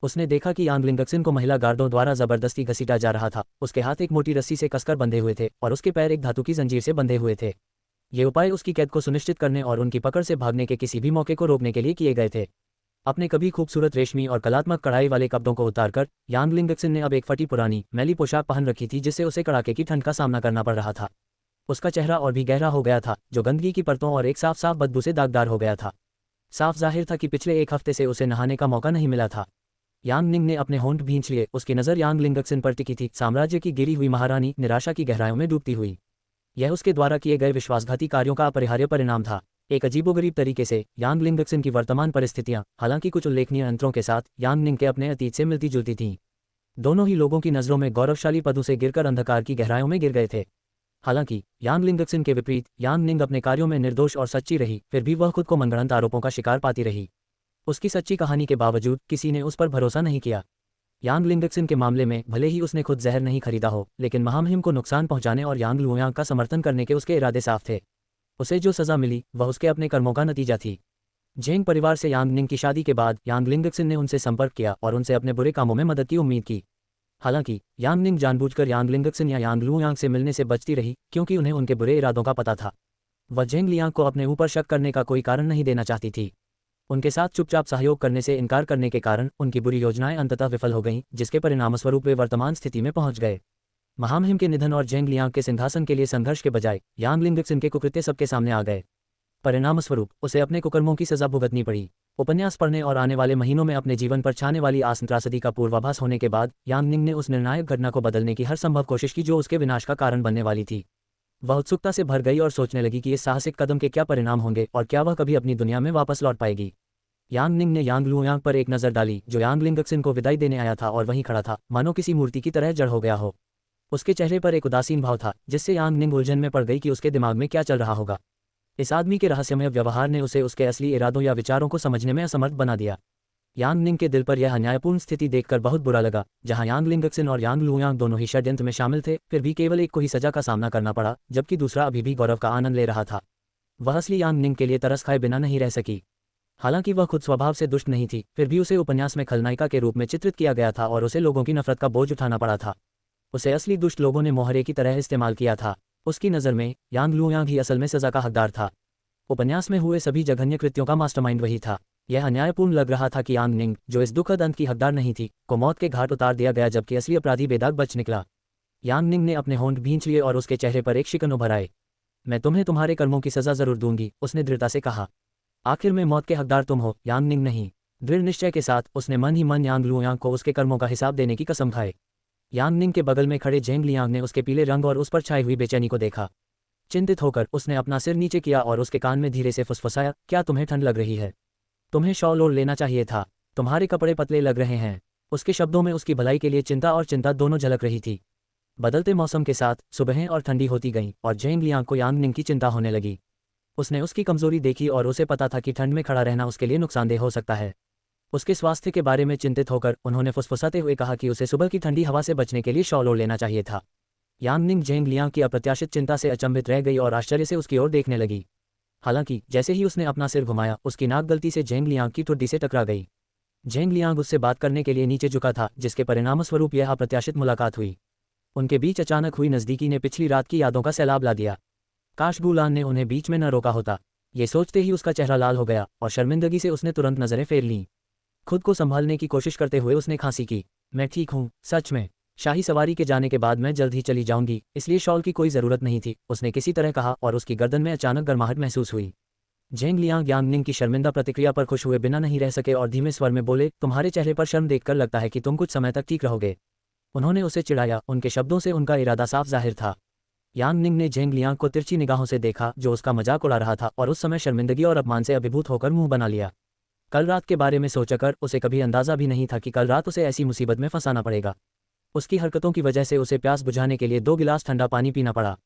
उसने देखा कि यांग लिंगक्सन को महिला गार्डों द्वारा जबरदस्ती घसीटा जा रहा था। उसके हाथ एक मोटी रस्सी से कसकर बंधे हुए थे और उसके पैर एक धातु की जंजीर से बंधे हुए थे। ये उपाय उसकी कैद को सुनिश्चित करने और उनकी पकड़ से भागने के किसी भी मौके को रोकने के लिए किए गए थे। अपने कभी खूबसूरत रेशमी और कलात्मक कढ़ाई वाले कपड़ों को उतारकर यांग लिंगक्सन ने अब एक फटी पुरानी मैली पोशाक पहन रखी थी, जिससे उसे कड़ाके की ठंड का सामना करना पड़ रहा था। उसका चेहरा और भी गहरा हो गया था, जो गंदगी की परतों और एक साफ साफ बदबू से दागदार हो गया था। साफ जाहिर था कि पिछले एक हफ्ते से उसे नहाने का मौका नहीं मिला था। यांग निंग ने अपने होंठ भींच लिए। उसकी नज़र यांग लिंगक्सन पर टिकी थी, साम्राज्य की गिरी हुई महारानी, निराशा की गहराइयों में डूबती हुई। यह उसके द्वारा किए गए विश्वासघाती कार्यों का अपरिहार्य परिणाम था। एक अजीबोगरीब तरीके से यांग लिंगक्सन की वर्तमान परिस्थितियां, हालांकि कुछ उल्लेखनीय अंतरों के साथ, यांग निंग के अपने अतीत से मिलती जुलती थीं। दोनों ही लोगों की नज़रों में गौरवशाली पदों से गिरकर अंधकार की गहराइयों में गिर गए थे। हालांकि यांग लिंगक्सन के विपरीत यांग निंग अपने कार्यों में निर्दोष और सच्ची रही, फिर भी वह खुद को मनगढ़ंत आरोपों का शिकार पाती रही। उसकी सच्ची कहानी के बावजूद किसी ने उस पर भरोसा नहीं किया। यांग लिंगक्सन के मामले में भले ही उसने खुद जहर नहीं खरीदा हो, लेकिन महामहिम को नुकसान पहुंचाने और यांग लुयांग का समर्थन करने के उसके इरादे साफ थे। उसे जो सजा मिली वह उसके अपने कर्मों का नतीजा थी। झेंग परिवार से यांग निंग की शादी के बाद यांग लिंगक्सन ने उनसे संपर्क किया और उनसे अपने बुरे कामों में मदद की उम्मीद की। हालांकि यांग निंग जानबूझकर यांग लिंगक्सन या यांग लुयांग से मिलने से बचती रही, क्योंकि उन्हें उनके बुरे इरादों का पता था। वह झेंग लियांग को अपने ऊपर शक करने का कोई कारण नहीं देना चाहती थी। उनके साथ चुपचाप सहयोग करने से इनकार करने के कारण उनकी बुरी योजनाएं अंततः विफल हो गईं, जिसके परिणामस्वरूप वे वर्तमान स्थिति में पहुंच गए। महामहिम के निधन और झेंग लियांग के सिंहासन के लिए संघर्ष के बजाय यांग लिंगक्सन के कुकृत्य सबके सामने आ गए। परिणामस्वरूप उसे अपने कुकर्मों की सजा भुगतनी पड़ी। उपन्यास पढ़ने और आने वाले महीनों में अपने जीवन पर छाने वाली त्रासदी का पूर्वाभास होने के बाद यांग निंग ने उस निर्णायक घटना को बदलने की हर संभव कोशिश की जो उसके विनाश का कारण बनने वाली थी। वह उत्सुकता से भर गई और सोचने लगी कि इस साहसिक कदम के क्या परिणाम होंगे और क्या वह कभी अपनी दुनिया में वापस लौट पाएगी। यांग निंग ने यांग लुयांग पर एक नज़र डाली, जो यांग लिंगक्सन को विदाई देने आया था और वहीं खड़ा था, मानो किसी मूर्ति की तरह जड़ हो गया हो। उसके चेहरे पर एक उदासीन भाव था, जिससे यांग निंग उलझन में पड़ गई कि उसके दिमाग में क्या चल रहा होगा। इस आदमी के रहस्यमय व्यवहार ने उसे उसके असली इरादों या विचारों को समझने में असमर्थ बना दिया। यांग निंग के दिल पर यह अन्यायपूर्ण स्थिति देखकर बहुत बुरा लगा। जहां यांग लिंगक्सन और यांग लुयांग दोनों ही षड्यंत्र में शामिल थे, फिर भी केवल एक को ही सजा का सामना करना पड़ा, जबकि दूसरा अभी भी गौरव का आनंद ले रहा था। वह असली यांग निंग के लिए तरस खाए बिना नहीं रह सकी। हालांकि वह खुद स्वभाव से दुष्ट नहीं थी, फिर भी उसे उपन्यास में खलनायिका के रूप में चित्रित किया गया था और उसे लोगों की नफरत का बोझ उठाना पड़ा था। उसे असली दुष्ट लोगों ने मोहरे की तरह इस्तेमाल किया था। उसकी नज़र में यांग लुयांग ही असल में सजा का हकदार था। उपन्यास में हुए सभी जघन्य कृत्यों का मास्टरमाइंड वही था। यह अन्यायपूर्ण लग रहा था कि यांग निंग, जो इस दुखद अंत की हकदार नहीं थी, को मौत के घाट उतार दिया गया, जबकि असली अपराधी बेदाग बच निकला। यांग निंग ने अपने होंठ भींच लिए और उसके चेहरे पर एक शिकन उभर आए। मैं तुम्हें तुम्हारे कर्मों की सजा जरूर दूंगी, उसने दृढ़ता से कहा। आखिर में मौत के हकदार तुम हो, यांग निंग नहीं। दृढ़ निश्चय के साथ उसने मन ही मन यांग लुयांग को उसके कर्मों का हिसाब देने की कसम खाई। यांग निंग के बगल में खड़े जेंग लियांग ने उसके पीले रंग और उस पर छाई हुई बेचैनी को देखा। चिंतित होकर उसने अपना सिर नीचे किया और उसके कान में धीरे से फुसफुसाया, क्या तुम्हें ठंड लग रही है? तुम्हें शॉल ओढ़ लेना चाहिए था, तुम्हारे कपड़े पतले लग रहे हैं। उसके शब्दों में उसकी भलाई के लिए चिंता और चिंता दोनों झलक रही थी। बदलते मौसम के साथ सुबहें और ठंडी होती गईं और जेंग लियांग को यांग निंग की चिंता होने लगी। उसने उसकी कमजोरी देखी और उसे पता था कि ठंड में खड़ा रहना उसके लिए नुकसानदेह हो सकता है। उसके स्वास्थ्य के बारे में चिंतित होकर उन्होंने फुसफुसाते हुए कहा कि उसे सुबह की ठंडी हवा से बचने के लिए शॉल ओढ़ लेना चाहिए था। यांग निंग जेंग लियांग की अप्रत्याशित चिंता से अचंभित रह गई और आश्चर्य से उसकी ओर देखने लगी। हालांकि जैसे ही उसने अपना सिर घुमाया, उसकी नाक गलती से जेंग लियांग की ठुड्डी से टकरा गई। जेंग लियांग उससे बात करने के लिए नीचे झुका था, जिसके परिणामस्वरूप यह अप्रत्याशित मुलाकात हुई। उनके बीच अचानक हुई नज़दीकी ने पिछली रात की यादों का सैलाब ला दिया। काश गुलान ने उन्हें बीच में न रोका होता। ये सोचते ही उसका चेहरा लाल हो गया और शर्मिंदगी से उसने तुरंत नजरें फेर लीं। खुद को संभालने की कोशिश करते हुए उसने खांसी की। मैं ठीक हूँ, सच में। शाही सवारी के जाने के बाद मैं जल्द ही चली जाऊंगी, इसलिए शॉल की कोई ज़रूरत नहीं थी, उसने किसी तरह कहा और उसकी गर्दन में अचानक गर्माहट महसूस हुई। जेंग लियांग यांग निंग की शर्मिंदा प्रतिक्रिया पर खुश हुए बिना नहीं रह सके और धीमे स्वर में बोले, तुम्हारे चेहरे पर शर्म देखकर लगता है कि तुम कुछ समय तक ठीक रहोगे। उन्होंने उसे चिढ़ाया, उनके शब्दों से उनका इरादा साफ जाहिर था। यांग निंग ने जेंग लियांग को तिरछी निगाहों से देखा, जो उसका मजाक उड़ा रहा था, और उस समय शर्मिंदगी और अपमान से अभिभूत होकर मुंह बना लिया। कल रात के बारे में सोचकर उसे कभी अंदाजा भी नहीं था कि कल रात उसे ऐसी मुसीबत में फंसाना पड़ेगा। उसकी हरकतों की वजह से उसे प्यास बुझाने के लिए 2 गिलास ठंडा पानी पीना पड़ा।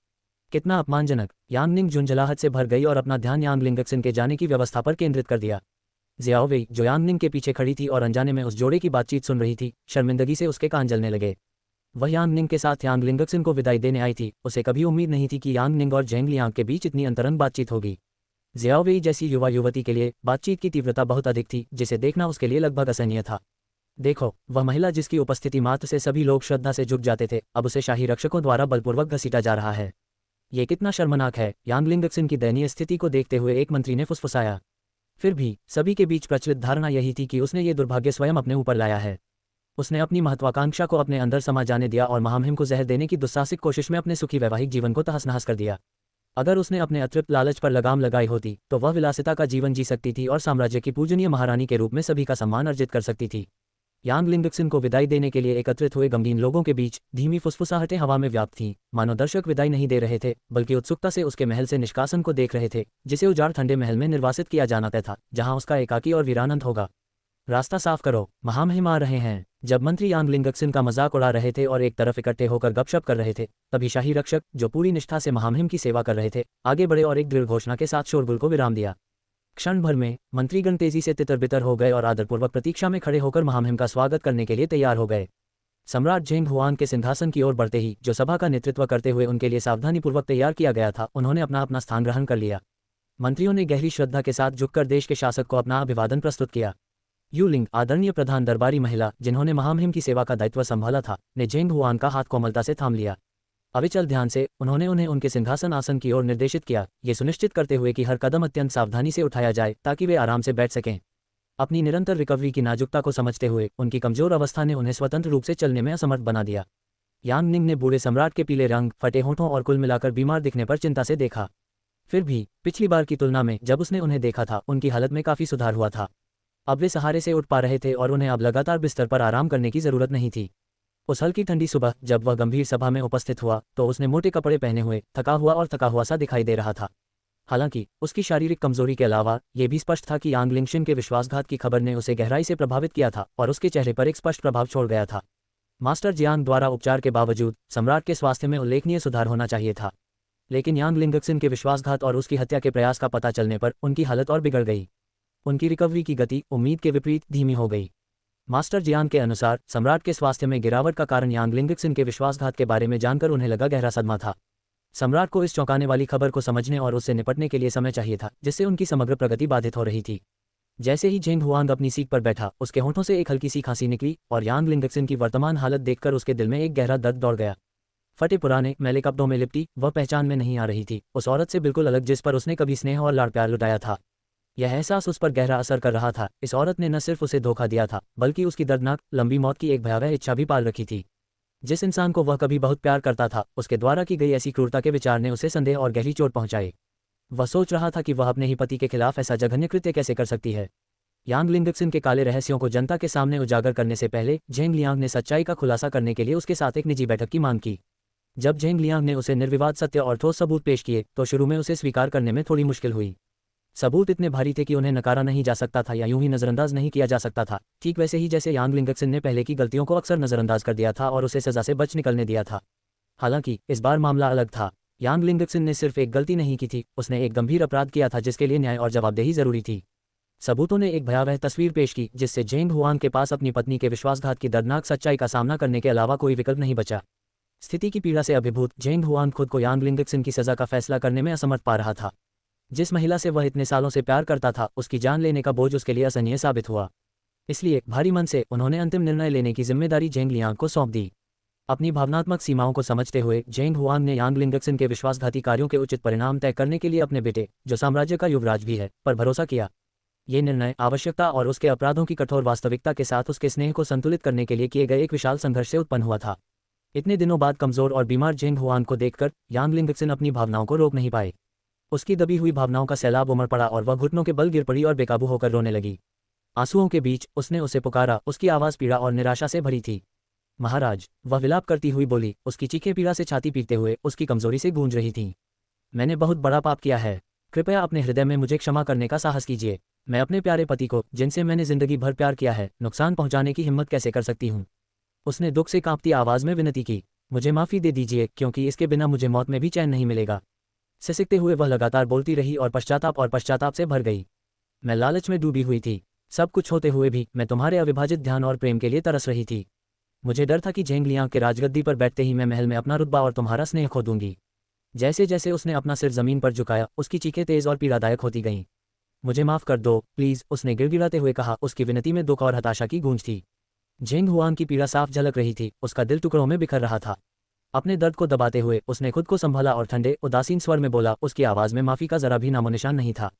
कितना अपमानजनक। यांग निंग झुंझलाहट से भर गई और अपना ध्यान यांग लिंगक्सन के जाने की व्यवस्था पर केंद्रित कर दिया। जियाओ वेई, जो यांग निंग के पीछे खड़ी थी और अनजाने में उस जोड़े की बातचीत सुन रही थी, शर्मिंदगी से उसके कान जलने लगे। वह यांग निंग के साथ यांग लिंगक्सन को विदाई देने आई थी। उसे कभी उम्मीद नहीं थी कि यांग निंग और जेंग लियांग के बीच इतनी अंतरंग बातचीत होगी। जियाओ वेई जैसी युवा युवती के लिए बातचीत की तीव्रता बहुत अधिक थी, जिसे देखना उसके लिए लगभग असहनीय था। देखो, वह महिला जिसकी उपस्थिति मात्र से सभी लोग श्रद्धा से झुक जाते थे, अब उसे शाही रक्षकों द्वारा बलपूर्वक घसीटा जा रहा है। ये कितना शर्मनाक है। यांग लिंगक्सन की दयनीय स्थिति को देखते हुए एक मंत्री ने फुसफुसाया। फिर भी सभी के बीच प्रचलित धारणा यही थी कि उसने ये दुर्भाग्य स्वयं अपने ऊपर लाया है। उसने अपनी महत्वाकांक्षा को अपने अंदर समा जाने दिया और महामहिम को जहर देने की दुस्साहसिक कोशिश में अपने सुखी वैवाहिक जीवन को तहस-नहस कर दिया। अगर उसने अपने अतृप्त लालच पर लगाम लगाई होती तो वह विलासिता का जीवन जी सकती थी और साम्राज्य की पूजनीय महारानी के रूप में सभी का सम्मान अर्जित कर सकती थी। यांग लिंगक्सन को विदाई देने के लिए एकत्रित हुए गमगीन लोगों के बीच धीमी फुसफुसाहटें हवा में व्याप्त थीं, मानो दर्शक विदाई नहीं दे रहे थे, बल्कि उत्सुकता से उसके महल से निष्कासन को देख रहे थे, जिसे उजाड़ ठंडे महल में निर्वासित किया जाना तय था, जहां उसका एकाकी और वीरान अंत होगा। रास्ता साफ करो, महामहिम आ रहे हैं। जब मंत्री यांग लिंगक्सन का मजाक उड़ा रहे थे और एक तरफ इकट्ठे होकर गपशप कर रहे थे, तभी शाही रक्षक, जो पूरी निष्ठा से महामहिम की सेवा कर रहे थे, आगे बढ़े और एक दृढ़ घोषणा के साथ शोरगुल को विराम दिया। क्षण भर में मंत्रीगण तेजी से तितर-बितर हो गए और आदरपूर्वक प्रतीक्षा में खड़े होकर महामहिम का स्वागत करने के लिए तैयार हो गए। सम्राट जेंग हुआन के सिंहासन की ओर बढ़ते ही, जो सभा का नेतृत्व करते हुए उनके लिए सावधानीपूर्वक तैयार किया गया था, उन्होंने अपना अपना स्थान ग्रहण कर लिया। मंत्रियों ने गहरी श्रद्धा के साथ झुककर देश के शासक को अपना अभिवादन प्रस्तुत किया। यू लिंग, आदरणीय प्रधान दरबारी महिला, जिन्होंने महामहिम की सेवा का दायित्व संभाला था, ने जेंग हुआन का हाथ कोमलता से थाम लिया। अविचल ध्यान से उन्होंने उन्हें उनके सिंहासन आसन की ओर निर्देशित किया, ये सुनिश्चित करते हुए कि हर कदम अत्यंत सावधानी से उठाया जाए ताकि वे आराम से बैठ सकें। अपनी निरंतर रिकवरी की नाजुकता को समझते हुए उनकी कमजोर अवस्था ने उन्हें स्वतंत्र रूप से चलने में असमर्थ बना दिया। यांग निंग ने बूढ़े सम्राट के पीले रंग, फटे होठों और कुल मिलाकर बीमार दिखने पर चिंता से देखा। फिर भी पिछली बार की तुलना में जब उसने उन्हें देखा था, उनकी हालत में काफी सुधार हुआ था। अब वे सहारे से उठ पा रहे थे और उन्हें अब लगातार बिस्तर पर आराम करने की जरूरत नहीं थी। उस हल्की ठंडी सुबह जब वह गंभीर सभा में उपस्थित हुआ तो उसने मोटे कपड़े पहने हुए थका हुआ सा दिखाई दे रहा था। हालांकि उसकी शारीरिक कमजोरी के अलावा यह भी स्पष्ट था कि यांग लिंगशन के विश्वासघात की खबर ने उसे गहराई से प्रभावित किया था और उसके चेहरे पर एक स्पष्ट प्रभाव छोड़ गया था। मास्टर जियांग द्वारा उपचार के बावजूद सम्राट के स्वास्थ्य में उल्लेखनीय सुधार होना चाहिए था, लेकिन यांग लिंगक्सन के विश्वासघात और उसकी हत्या के प्रयास का पता चलने पर उनकी हालत और बिगड़ गई। उनकी रिकवरी की गति उम्मीद के विपरीत धीमी हो गई। मास्टर जियांग के अनुसार सम्राट के स्वास्थ्य में गिरावट का कारण यांग लिंगक्सन के विश्वासघात के बारे में जानकर उन्हें लगा गहरा सदमा था। सम्राट को इस चौंकाने वाली खबर को समझने और उससे निपटने के लिए समय चाहिए था, जिससे उनकी समग्र प्रगति बाधित हो रही थी। जैसे ही जेंग हुआंग अपनी सीट पर बैठा, उसके होंठों से एक हल्की सी खांसी निकली और यांग लिंगक्सन की वर्तमान हालत देखकर उसके दिल में एक गहरा दर्द दौड़ गया। फटे पुराने मैले कपड़ों में लिपटी वह पहचान में नहीं आ रही थी, उस औरत से बिल्कुल अलग जिस पर उसने कभी स्नेह और लाड़ प्यार लुटाया था। यह एहसास उस पर गहरा असर कर रहा था। इस औरत ने न सिर्फ उसे धोखा दिया था, बल्कि उसकी दर्दनाक लंबी मौत की एक भयावह इच्छा भी पाल रखी थी। जिस इंसान को वह कभी बहुत प्यार करता था, उसके द्वारा की गई ऐसी क्रूरता के विचार ने उसे संदेह और गहरी चोट पहुंचाई। वह सोच रहा था कि वह अपने ही पति के खिलाफ ऐसा जघन्य कृत्य कैसे कर सकती है। यांग लिंगक्सिन के काले रहस्यों को जनता के सामने उजागर करने से पहले झेंग लियांग ने सच्चाई का खुलासा करने के लिए उसके साथ एक निजी बैठक की मांग की। जब झेंग लियांग ने उसे निर्विवाद सत्य और ठोस सबूत पेश किए तो शुरू में उसे स्वीकार करने में थोड़ी मुश्किल हुई। सबूत इतने भारी थे कि उन्हें नकारा नहीं जा सकता था या यूं ही नजरअंदाज नहीं किया जा सकता था, ठीक वैसे ही जैसे यांग लिंगक्सिन ने पहले की गलतियों को अक्सर नजरअंदाज कर दिया था और उसे सजा से बच निकलने दिया था। हालांकि इस बार मामला अलग था। यांग लिंगक्सिन ने सिर्फ एक गलती नहीं की थी, उसने एक गंभीर अपराध किया था जिसके लिए न्याय और जवाबदेही जरूरी थी। सबूतों ने एक भयावह तस्वीर पेश की जिससे झेंग हुआन के पास अपनी पत्नी के विश्वासघात की दर्दनाक सच्चाई का सामना करने के अलावा कोई विकल्प नहीं बचा। स्थिति की पीड़ा से अभिभूत झेंग हुआन खुद को यांग लिंगक्सिन की सजा का फैसला करने में असमर्थ पा रहा था। जिस महिला से वह इतने सालों से प्यार करता था उसकी जान लेने का बोझ उसके लिए असहनीय साबित हुआ। इसलिए भारी मन से उन्होंने अंतिम निर्णय लेने की जिम्मेदारी झेंग लियांग को सौंप दी। अपनी भावनात्मक सीमाओं को समझते हुए झेंग हुआन ने यांग लिंगक्सिन के विश्वासघाती कार्यों के उचित परिणाम तय करने के लिए अपने बेटे, जो साम्राज्य का युवराज भी है, पर भरोसा किया। ये निर्णय आवश्यकता और उसके अपराधों की कठोर वास्तविकता के साथ उसके स्नेह को संतुलित करने के लिए किए गए एक विशाल संघर्ष से उत्पन्न हुआ था। इतने दिनों बाद कमजोर और बीमार झेंग हुआन को देखकर यांग लिंगक्सिन अपनी भावनाओं को रोक नहीं पाए। उसकी दबी हुई भावनाओं का सैलाब उमड़ पड़ा और वह घुटनों के बल गिर पड़ी और बेकाबू होकर रोने लगी। आंसुओं के बीच उसने उसे पुकारा, उसकी आवाज़ पीड़ा और निराशा से भरी थी। महाराज, वह विलाप करती हुई बोली, उसकी चीखें पीड़ा से छाती पीटते हुए उसकी कमजोरी से गूंज रही थीं। मैंने बहुत बड़ा पाप किया है, कृपया अपने हृदय में मुझे क्षमा करने का साहस कीजिए। मैं अपने प्यारे पति को, जिनसे मैंने जिंदगी भर प्यार किया है, नुकसान पहुंचाने की हिम्मत कैसे कर सकती हूँ। उसने दुख से कांपती आवाज़ में विनती की, मुझे माफ़ी दे दीजिए क्योंकि इसके बिना मुझे मौत में भी चैन नहीं मिलेगा। सिसकते हुए वह लगातार बोलती रही और पश्चाताप से भर गई। मैं लालच में डूबी हुई थी, सब कुछ होते हुए भी मैं तुम्हारे अविभाजित ध्यान और प्रेम के लिए तरस रही थी। मुझे डर था कि झेंग लियांग के राजगद्दी पर बैठते ही मैं महल में अपना रुतबा और तुम्हारा स्नेह खो दूंगी। जैसे जैसे उसने अपना सिर जमीन पर झुकाया उसकी चीखें तेज और पीड़ादायक होती गईं। मुझे माफ़ कर दो प्लीज़, उसने गिड़गिड़ाते हुए कहा। उसकी विनती में दुख और हताशा की गूंज थी। झेंग हुआन की पीड़ा साफ झलक रही थी, उसका दिल टुकड़ों में बिखर रहा था। अपने दर्द को दबाते हुए उसने खुद को संभाला और ठंडे उदासीन स्वर में बोला, उसकी आवाज़ में माफ़ी का जरा भी नामोनिशान नहीं था।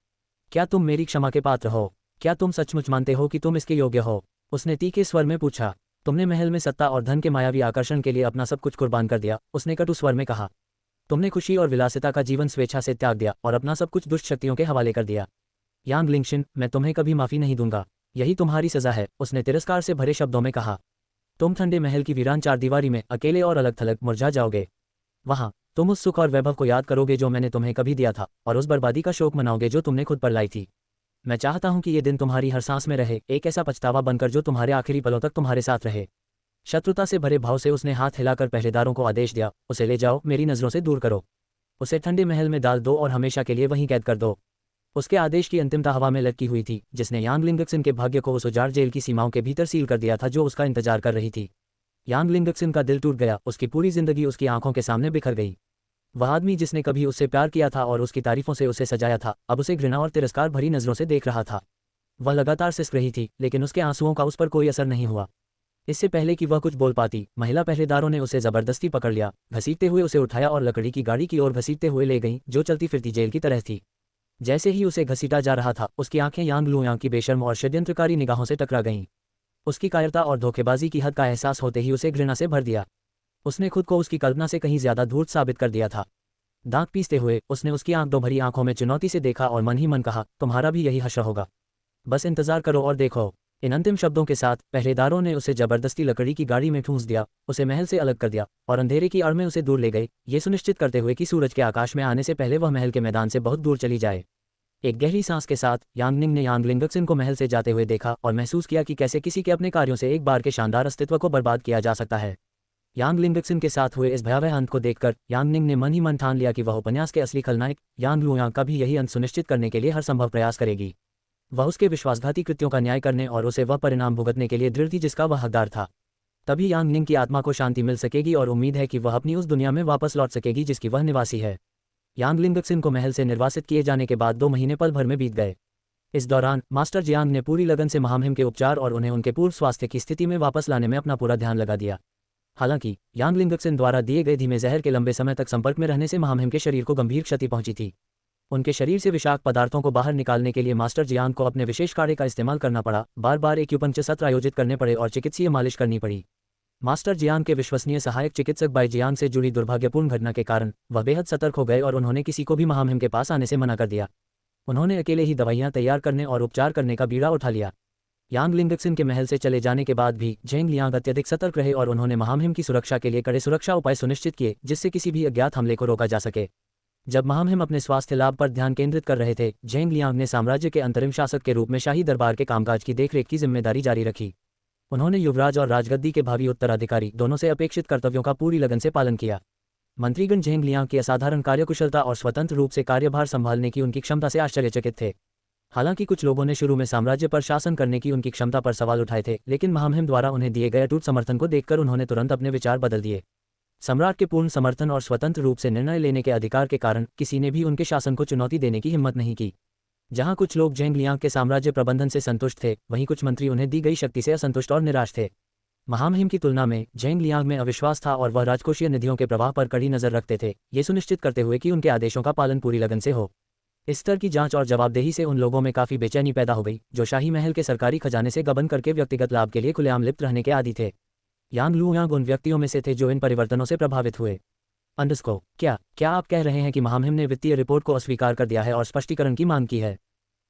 क्या तुम मेरी क्षमा के पात्र हो? क्या तुम सचमुच मानते हो कि तुम इसके योग्य हो? उसने तीखे स्वर में पूछा। तुमने महल में सत्ता और धन के मायावी आकर्षण के लिए अपना सब कुछ कुर्बान कर दिया, उसने कटु स्वर में कहा। तुमने खुशी और विलासिता का जीवन स्वेच्छा से त्याग दिया और अपना सब कुछ दुष्ट शक्तियों के हवाले कर दिया। यांग लिंगशिन, मैं तुम्हें कभी माफ़ी नहीं दूंगा, यही तुम्हारी सज़ा है, उसने तिरस्कार से भरे शब्दों में कहा। तुम ठंडे महल की वीरान चारदीवारी में अकेले और अलग थलग मुरझा जाओगे। वहाँ तुम उस सुख और वैभव को याद करोगे जो मैंने तुम्हें कभी दिया था, और उस बर्बादी का शोक मनाओगे जो तुमने खुद पर लाई थी। मैं चाहता हूँ कि ये दिन तुम्हारी हर सांस में रहे, एक ऐसा पछतावा बनकर जो तुम्हारे आखिरी पलों तक तुम्हारे साथ रहे। शत्रुता से भरे भाव से उसने हाथ हिलाकर पहरेदारों को आदेश दिया, उसे ले जाओ, मेरी नज़रों से दूर करो। उसे ठंडे महल में डाल दो और हमेशा के लिए वहीं कैद कर दो। उसके आदेश की अंतिमता हवा में लटकी हुई थी, जिसने यांग लिंगक्सिन के भाग्य को उस उजाड़ जेल की सीमाओं के भीतर सील कर दिया था जो उसका इंतजार कर रही थी। यांग लिंगक्सिन का दिल टूट गया, उसकी पूरी जिंदगी उसकी आंखों के सामने बिखर गई। वह आदमी जिसने कभी उससे प्यार किया था और उसकी तारीफों से उसे सजाया था, अब उसे घृणा और तिरस्कार भरी नज़रों से देख रहा था। वह लगातार सिसक रही थी, लेकिन उसके आंसुओं का उस पर कोई असर नहीं हुआ। इससे पहले कि वह कुछ बोल पाती, महिला पहरेदारों ने उसे जबरदस्ती पकड़ लिया, घसीटते हुए उसे उठाया और लकड़ी की गाड़ी की ओर घसीटते हुए ले गईं, जो चलती फिरती जेल की तरह थी। जैसे ही उसे घसीटा जा रहा था, उसकी आंखें यांग लुयांग की बेशर्म और षड्यंत्रकारी निगाहों से टकरा गईं। उसकी कायरता और धोखेबाजी की हद का एहसास होते ही उसे घृणा से भर दिया। उसने खुद को उसकी कल्पना से कहीं ज्यादा धूर्त साबित कर दिया था। दांत पीसते हुए उसने उसकी आंखों भरी आंखों में चुनौती से देखा और मन ही मन कहा, तुम्हारा भी यही हश्र होगा, बस इंतजार करो और देखो। इन अंतिम शब्दों के साथ पहरेदारों ने उसे जबरदस्ती लकड़ी की गाड़ी में ठूंस दिया, उसे महल से अलग कर दिया और अंधेरे की आड़ में उसे दूर ले गए, ये सुनिश्चित करते हुए कि सूरज के आकाश में आने से पहले वह महल के मैदान से बहुत दूर चली जाए। एक गहरी सांस के साथ यांगनिंग ने यांग लिंगक्सिन को महल से जाते हुए देखा और महसूस किया कि कैसे किसी के अपने कार्यों से एक बार के शानदार अस्तित्व को बर्बाद किया जा सकता है। यांग लिंगक्सिन के साथ हुए इस भयावह अंत को देखकर यांगनिंग ने मन ही मन ठान लिया कि वह उपन्यास के असली खलनायक यांग लुयांग का भी यही अंत सुनिश्चित करने के लिए हर संभव प्रयास करेगी। वह उसके विश्वासघाती कृत्यों का न्याय करने और उसे वह परिणाम भुगतने के लिए दृढ़ थी जिसका वह हकदार था। तभी यांगनिंग की आत्मा को शांति मिल सकेगी और उम्मीद है कि वह अपनी उस दुनिया में वापस लौट सकेगी जिसकी वह निवासी है। यांग लिंगक्सिन को महल से निर्वासित किए जाने के बाद 2 महीने पल भर में बीत गए। इस दौरान मास्टर जियांग ने पूरी लगन से महामहिम के उपचार और उन्हें उनके पूर्व स्वास्थ्य की स्थिति में वापस लाने में अपना पूरा ध्यान लगा दिया। हालांकि यांग लिंगक्सिन द्वारा दिए गए धीमे जहर के लंबे समय तक संपर्क में रहने से महामहिम के शरीर को गंभीर क्षति पहुंची थी। उनके शरीर से विषाक्त पदार्थों को बाहर निकालने के लिए मास्टर जियांग को अपने विशेष काढ़े का इस्तेमाल करना पड़ा, बार बार एक्यूपंक्चर सत्र आयोजित करने पड़े और चिकित्सीय मालिश करनी पड़ी। मास्टर जियांग के विश्वसनीय सहायक चिकित्सक बाई जियांग से जुड़ी दुर्भाग्यपूर्ण घटना के कारण वह बेहद सतर्क हो गए और उन्होंने किसी को भी महामहिम के पास आने से मना कर दिया। उन्होंने अकेले ही दवाइयां तैयार करने और उपचार करने का बीड़ा उठा लिया। यांग लिंगक्सिन के महल से चले जाने के बाद भी झेंग लियांग अत्यधिक सतर्क रहे और उन्होंने महामहिम की सुरक्षा के लिए कड़े सुरक्षा उपाय सुनिश्चित किए, जिससे किसी भी अज्ञात हमले को रोका जा सके। जब महामहिम अपने स्वास्थ्य लाभ पर ध्यान केंद्रित कर रहे थे, झेंग लियांग ने साम्राज्य के अंतरिम शासक के रूप में शाही दरबार के कामकाज की देखरेख की जिम्मेदारी जारी रखी। उन्होंने युवराज और राजगद्दी के भावी उत्तराधिकारी दोनों से अपेक्षित कर्तव्यों का पूरी लगन से पालन किया। मंत्रीगण झेंग लियांग की असाधारण कार्यकुशलता और स्वतंत्र रूप से कार्यभार संभालने की उनकी क्षमता से आश्चर्यचकित थे। हालांकि कुछ लोगों ने शुरू में साम्राज्य पर शासन करने की उनकी क्षमता पर सवाल उठाए थे, लेकिन महामहिम द्वारा उन्हें दिए गए अटूट समर्थन को देखकर उन्होंने तुरंत अपने विचार बदल दिए। सम्राट के पूर्ण समर्थन और स्वतंत्र रूप से निर्णय लेने के अधिकार के कारण किसी ने भी उनके शासन को चुनौती देने की हिम्मत नहीं की। जहां कुछ लोग झेंग लियांग के साम्राज्य प्रबंधन से संतुष्ट थे, वहीं कुछ मंत्री उन्हें दी गई शक्ति से असंतुष्ट और निराश थे। महामहिम की तुलना में झेंग लियांग में अविश्वास था और वह राजकोषीय निधियों के प्रवाह पर कड़ी नजर रखते थे, ये सुनिश्चित करते हुए कि उनके आदेशों का पालन पूरी लगन से हो। इस स्तर की जांच और जवाबदेही से उन लोगों में काफी बेचैनी पैदा हो गई जो शाही महल के सरकारी खजाने से गबन करके व्यक्तिगत लाभ के लिए खुलेआम लिप्त रहने के आदी थे। यांग लुयांग उन व्यक्तियों में से थे जो इन परिवर्तनों से प्रभावित हुए। क्या आप कह रहे हैं कि महामहिम ने वित्तीय रिपोर्ट को अस्वीकार कर दिया है और स्पष्टीकरण की मांग की है?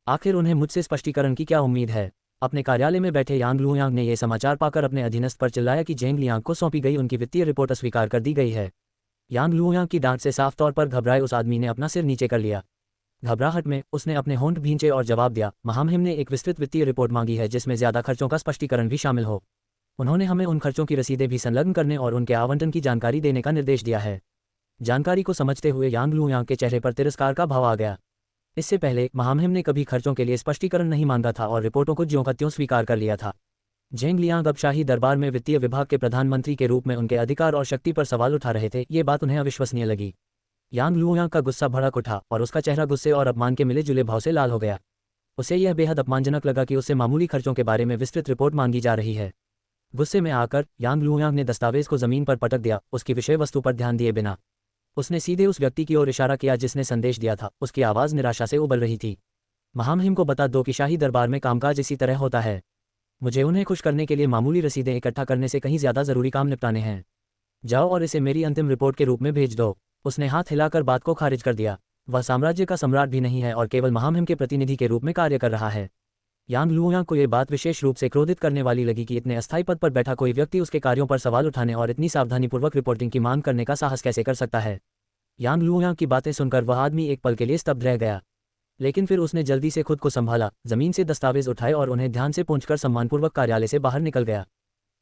आखिर उन्हें मुझसे स्पष्टीकरण की क्या उम्मीद है? अपने कार्यालय में बैठे यांग लुयांग ने यह समाचार पाकर अपने अधीनस्थ पर चिल्लाया कि झेंग लियांग को सौंपी गई उनकी वित्तीय रिपोर्ट अस्वीकार कर दी गई है। यांग लुयांग की डांट से साफ तौर पर घबराए उस आदमी ने अपना सिर नीचे कर लिया। घबराहट में उसने अपने होंठ भींचे और जवाब दिया, महामहिम ने एक विस्तृत वित्तीय रिपोर्ट मांगी है जिसमें ज्यादा खर्चों का स्पष्टीकरण भी शामिल हो। उन्होंने हमें उन खर्चों की रसीदें भी संलग्न करने और उनके आवंटन की जानकारी देने का निर्देश दिया है। जानकारी को समझते हुए यांग लुयांग के चेहरे पर तिरस्कार का भाव आ गया। इससे पहले महामहिम ने कभी खर्चों के लिए स्पष्टीकरण नहीं मांगा था और रिपोर्टों को ज्यों का त्यों स्वीकार कर लिया था। झेंग लियांग अब शाही दरबार में वित्तीय विभाग के प्रधानमंत्री के रूप में उनके अधिकार और शक्ति पर सवाल उठा रहे थे, ये बात उन्हें अविश्वसनीय लगी। यांग लुयांग का गुस्सा भड़क उठा और उसका चेहरा गुस्से और अपमान के मिले जुले भाव से लाल हो गया। उसे यह बेहद अपमानजनक लगा कि उससे मामूली खर्चों के बारे में विस्तृत रिपोर्ट मांगी जा रही है। गुस्से में आकर यांग लुयांग ने दस्तावेज को जमीन पर पटक दिया, उसकी विषय वस्तु पर ध्यान दिए बिना। उसने सीधे उस व्यक्ति की ओर इशारा किया जिसने संदेश दिया था। उसकी आवाज़ निराशा से उबल रही थी। महामहिम को बता दो कि शाही दरबार में कामकाज इसी तरह होता है। मुझे उन्हें खुश करने के लिए मामूली रसीदें इकट्ठा करने से कहीं ज्यादा जरूरी काम निपटाने हैं। जाओ और इसे मेरी अंतिम रिपोर्ट के रूप में भेज दो। उसने हाथ हिलाकर बात को खारिज कर दिया। वह साम्राज्य का सम्राट भी नहीं है और केवल महामहिम के प्रतिनिधि के रूप में कार्य कर रहा है। यांग लुयांग को यह बात विशेष रूप से क्रोधित करने वाली लगी कि इतने अस्थायी पद पर बैठा कोई व्यक्ति उसके कार्यों पर सवाल उठाने और इतनी सावधानीपूर्वक रिपोर्टिंग की मांग करने का साहस कैसे कर सकता है। यांग लुयांग की बातें सुनकर वह आदमी एक पल के लिए स्तब्ध रह गया, लेकिन फिर उसने जल्दी से खुद को संभाला, जमीन से दस्तावेज उठाए और उन्हें ध्यान से पोंछकर सम्मानपूर्वक कार्यालय से बाहर निकल गया।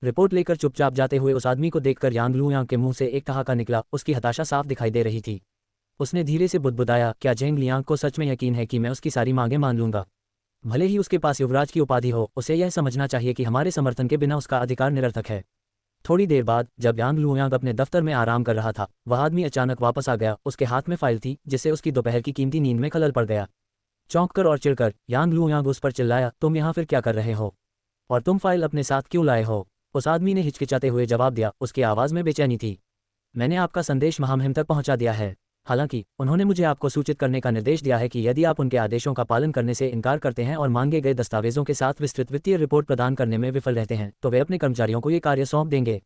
रिपोर्ट लेकर चुपचाप जाते हुए उस आदमी को देखकर यांग लुयांग के मुंह से एक ठहाका निकला। उसकी हताशा साफ दिखाई दे रही थी। उसने धीरे से बुदबुदाया, क्या झेंग लियांग को सच में यकीन है कि मैं उसकी सारी मांगें मान लूंगा? भले ही उसके पास युवराज की उपाधि हो, उसे यह समझना चाहिए कि हमारे समर्थन के बिना उसका अधिकार निरर्थक है। थोड़ी देर बाद जब यांग लुयांग अपने दफ्तर में आराम कर रहा था, वह आदमी अचानक वापस आ गया। उसके हाथ में फाइल थी जिससे उसकी दोपहर की कीमती नींद में खलल पड़ गया। चौंककर और चिढ़कर यांग लुयांग उस पर चिल्लाया, तुम यहाँ फिर क्या कर रहे हो और तुम फाइल अपने साथ क्यों लाए हो? उस आदमी ने हिचकिचाते हुए जवाब दिया, उसकी आवाज़ में बेचैनी थी। मैंने आपका संदेश महामहिम तक पहुंचा दिया है। हालांकि उन्होंने मुझे आपको सूचित करने का निर्देश दिया है कि यदि आप उनके आदेशों का पालन करने से इनकार करते हैं और मांगे गए दस्तावेजों के साथ विस्तृत वित्तीय रिपोर्ट प्रदान करने में विफल रहते हैं, तो वे अपने कर्मचारियों को ये कार्य सौंप देंगे।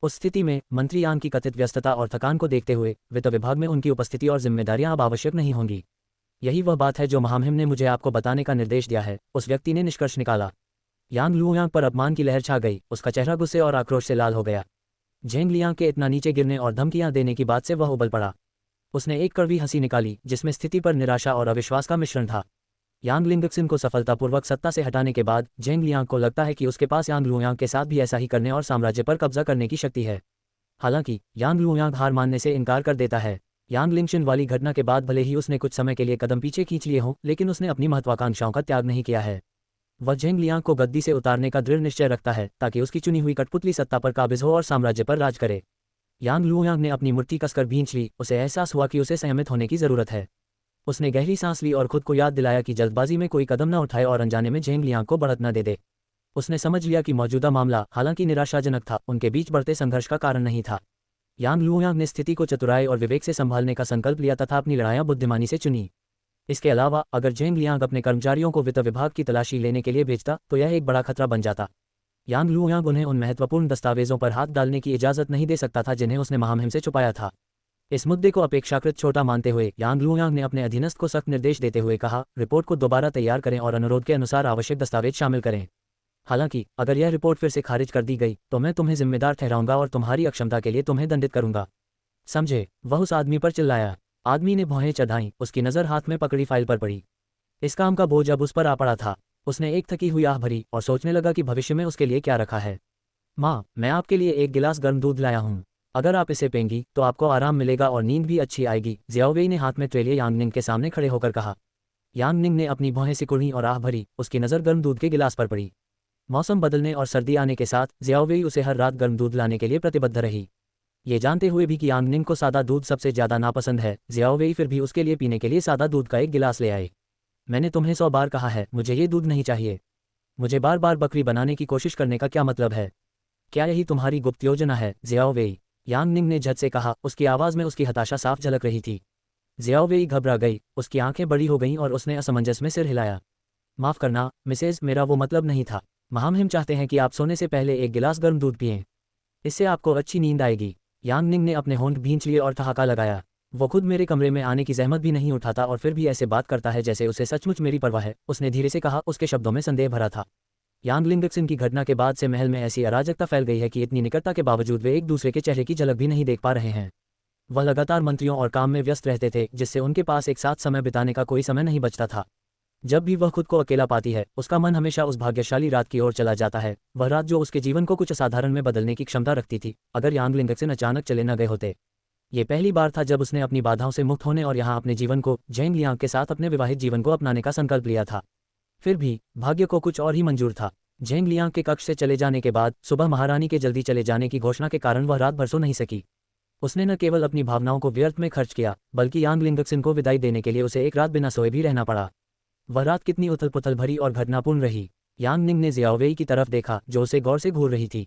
उस स्थिति में मंत्री यांग की कथित व्यस्तता और थकान को देखते हुए वित्त विभाग में उनकी उपस्थिति और जिम्मेदारियां अब आवश्यक नहीं होंगी। यही वह बात है जो महामहिम ने मुझे आपको बताने का निर्देश दिया है, उस व्यक्ति ने निष्कर्ष निकाला। यांग लुयांग पर अपमान की लहर छा गई। उसका चेहरा गुस्से और आक्रोश से लाल हो गया। झेंग लियांग के इतना नीचे गिरने और धमकियां देने की बात से वह उबल पड़ा। उसने एक कड़वी हंसी निकाली जिसमें स्थिति पर निराशा और अविश्वास का मिश्रण था। यांग लिंगक्सिन को सफलतापूर्वक सत्ता से हटाने के बाद झेंग लियांग को लगता है कि उसके पास यांग लुयांग के साथ भी ऐसा ही करने और साम्राज्य पर कब्जा करने की शक्ति है। हालांकि यांग लुयांग हार मानने से इनकार कर देता है। यांग लिंगशिन वाली घटना के बाद भले ही उसने कुछ समय के लिए कदम पीछे खींच लिए हों, लेकिन उसने अपनी महत्वाकांक्षाओं का त्याग नहीं किया है। वह झेंग लियांग को गद्दी से उतारने का दृढ़ निश्चय रखता है ताकि उसकी चुनी हुई कठपुतली सत्ता पर काबिज हो और साम्राज्य पर राज करे। यांग लुयांग ने अपनी मुट्ठी कसकर भींच ली। उसे एहसास हुआ कि उसे संयमित होने की जरूरत है। उसने गहरी सांस ली और खुद को याद दिलाया कि जल्दबाजी में कोई कदम न उठाए और अनजाने में झेंग लियांग को बढ़त न दे दे। उसने समझ लिया कि मौजूदा मामला हालांकि निराशाजनक था, उनके बीच बढ़ते संघर्ष का कारण नहीं था। यांग लुयांग ने स्थिति को चतुराई और विवेक से संभालने का संकल्प लिया तथा अपनी लड़ाइयां बुद्धिमानी से चुनी। इसके अलावा अगर झेंग लियांग अपने कर्मचारियों को वित्त विभाग की तलाशी लेने के लिए भेजता तो यह एक बड़ा खतरा बन जाता। यांग लुयांग उन्हें उन महत्वपूर्ण दस्तावेजों पर हाथ डालने की इजाजत नहीं दे सकता था जिन्हें उसने महामहिम से छुपाया था। इस मुद्दे को अपेक्षाकृत छोटा मानते हुए यांग लुयांग ने अपने अधीनस्थ को सख्त निर्देश देते हुए कहा, रिपोर्ट को दोबारा तैयार करें और अनुरोध के अनुसार आवश्यक दस्तावेज शामिल करें। हालांकि अगर यह रिपोर्ट फिर से खारिज कर दी गई तो मैं तुम्हें जिम्मेदार ठहराऊंगा और तुम्हारी अक्षमता के लिए तुम्हें दंडित करूंगा, समझे? वह उस आदमी पर चिल्लाया। आदमी ने भौहें चढ़ाईं, उसकी नज़र हाथ में पकड़ी फाइल पर पड़ी। इस काम का बोझ अब उस पर आ पड़ा था। उसने एक थकी हुई आह भरी और सोचने लगा कि भविष्य में उसके लिए क्या रखा है। माँ, मैं आपके लिए एक गिलास गर्म दूध लाया हूँ। अगर आप इसे पेंगी तो आपको आराम मिलेगा और नींद भी अच्छी आएगी, जियाओवेई ने हाथ में ट्रे यांगनिंग के सामने खड़े होकर कहा। यांगनिंग ने अपनी भौहें सिकुड़ी और आह भरी, उसकी नज़र गर्म दूध के गिलास पर पड़ी। मौसम बदलने और सर्दी आने के साथ जियाओवेई उसे हर रात गर्म दूध लाने के लिए प्रतिबद्ध रही। ये जानते हुए भी कि यांगनिंग को सादा दूध सबसे ज़्यादा नापसंद है, जियाओवेई फिर भी उसके लिए पीने के लिए सादा दूध का एक गिलास ले आए। मैंने तुम्हें 100 बार कहा है, मुझे ये दूध नहीं चाहिए। मुझे बार बार बकरी बनाने की कोशिश करने का क्या मतलब है? क्या यही तुम्हारी गुप्त योजना है, जियाओवेई? यांगनिंग ने झट से कहा, उसकी आवाज़ में उसकी हताशा साफ झलक रही थी। जियाओवेई घबरा गई, उसकी आंखें बड़ी हो गईं और उसने असमंजस में सिर हिलाया। माफ़ करना मिसेज, मेरा वो मतलब नहीं था। महामहिम चाहते हैं कि आप सोने से पहले एक गिलास गर्म दूध पिएं। इससे आपको अच्छी नींद आएगी। यांगनिंग ने अपने होंठ भींच लिए और ठहाका लगाया। वो खुद मेरे कमरे में आने की जहमत भी नहीं उठाता और फिर भी ऐसे बात करता है जैसे उसे सचमुच मेरी परवाह है, उसने धीरे से कहा। उसके शब्दों में संदेह भरा था। यांगलिंगक्सिन की घटना के बाद से महल में ऐसी अराजकता फैल गई है कि इतनी निकटता के बावजूद वे एक दूसरे के चेहरे की झलक भी नहीं देख पा रहे हैं। वह लगातार मंत्रियों और काम में व्यस्त रहते थे, जिससे उनके पास एक साथ समय बिताने का कोई समय नहीं बचता था। जब भी वह खुद को अकेला पाती है, उसका मन हमेशा उस भाग्यशाली रात की ओर चला जाता है, वह रात जो उसके जीवन को कुछ असाधारण में बदलने की क्षमता रखती थी, अगर यांगलिंगक्सिन अचानक चले न गए होते। ये पहली बार था जब उसने अपनी बाधाओं से मुक्त होने और यहाँ अपने जीवन को जेंग लियांग के साथ अपने विवाहित जीवन को अपनाने का संकल्प लिया था। फिर भी भाग्य को कुछ और ही मंजूर था। जेंग लियांग के कक्ष से चले जाने के बाद सुबह महारानी के जल्दी चले जाने की घोषणा के कारण वह रात भर सो नहीं सकी। उसने न केवल अपनी भावनाओं को व्यर्थ में खर्च किया, बल्कि यांगलिंगक्सिन को विदाई देने के लिए उसे एक रात बिना सोए भी रहना पड़ा। वह रात कितनी उथल पुथल भरी और घटनापूर्ण रही। यांगनिंग ने जियाओवेई की तरफ देखा, जो उसे गौर से घूर रही थी।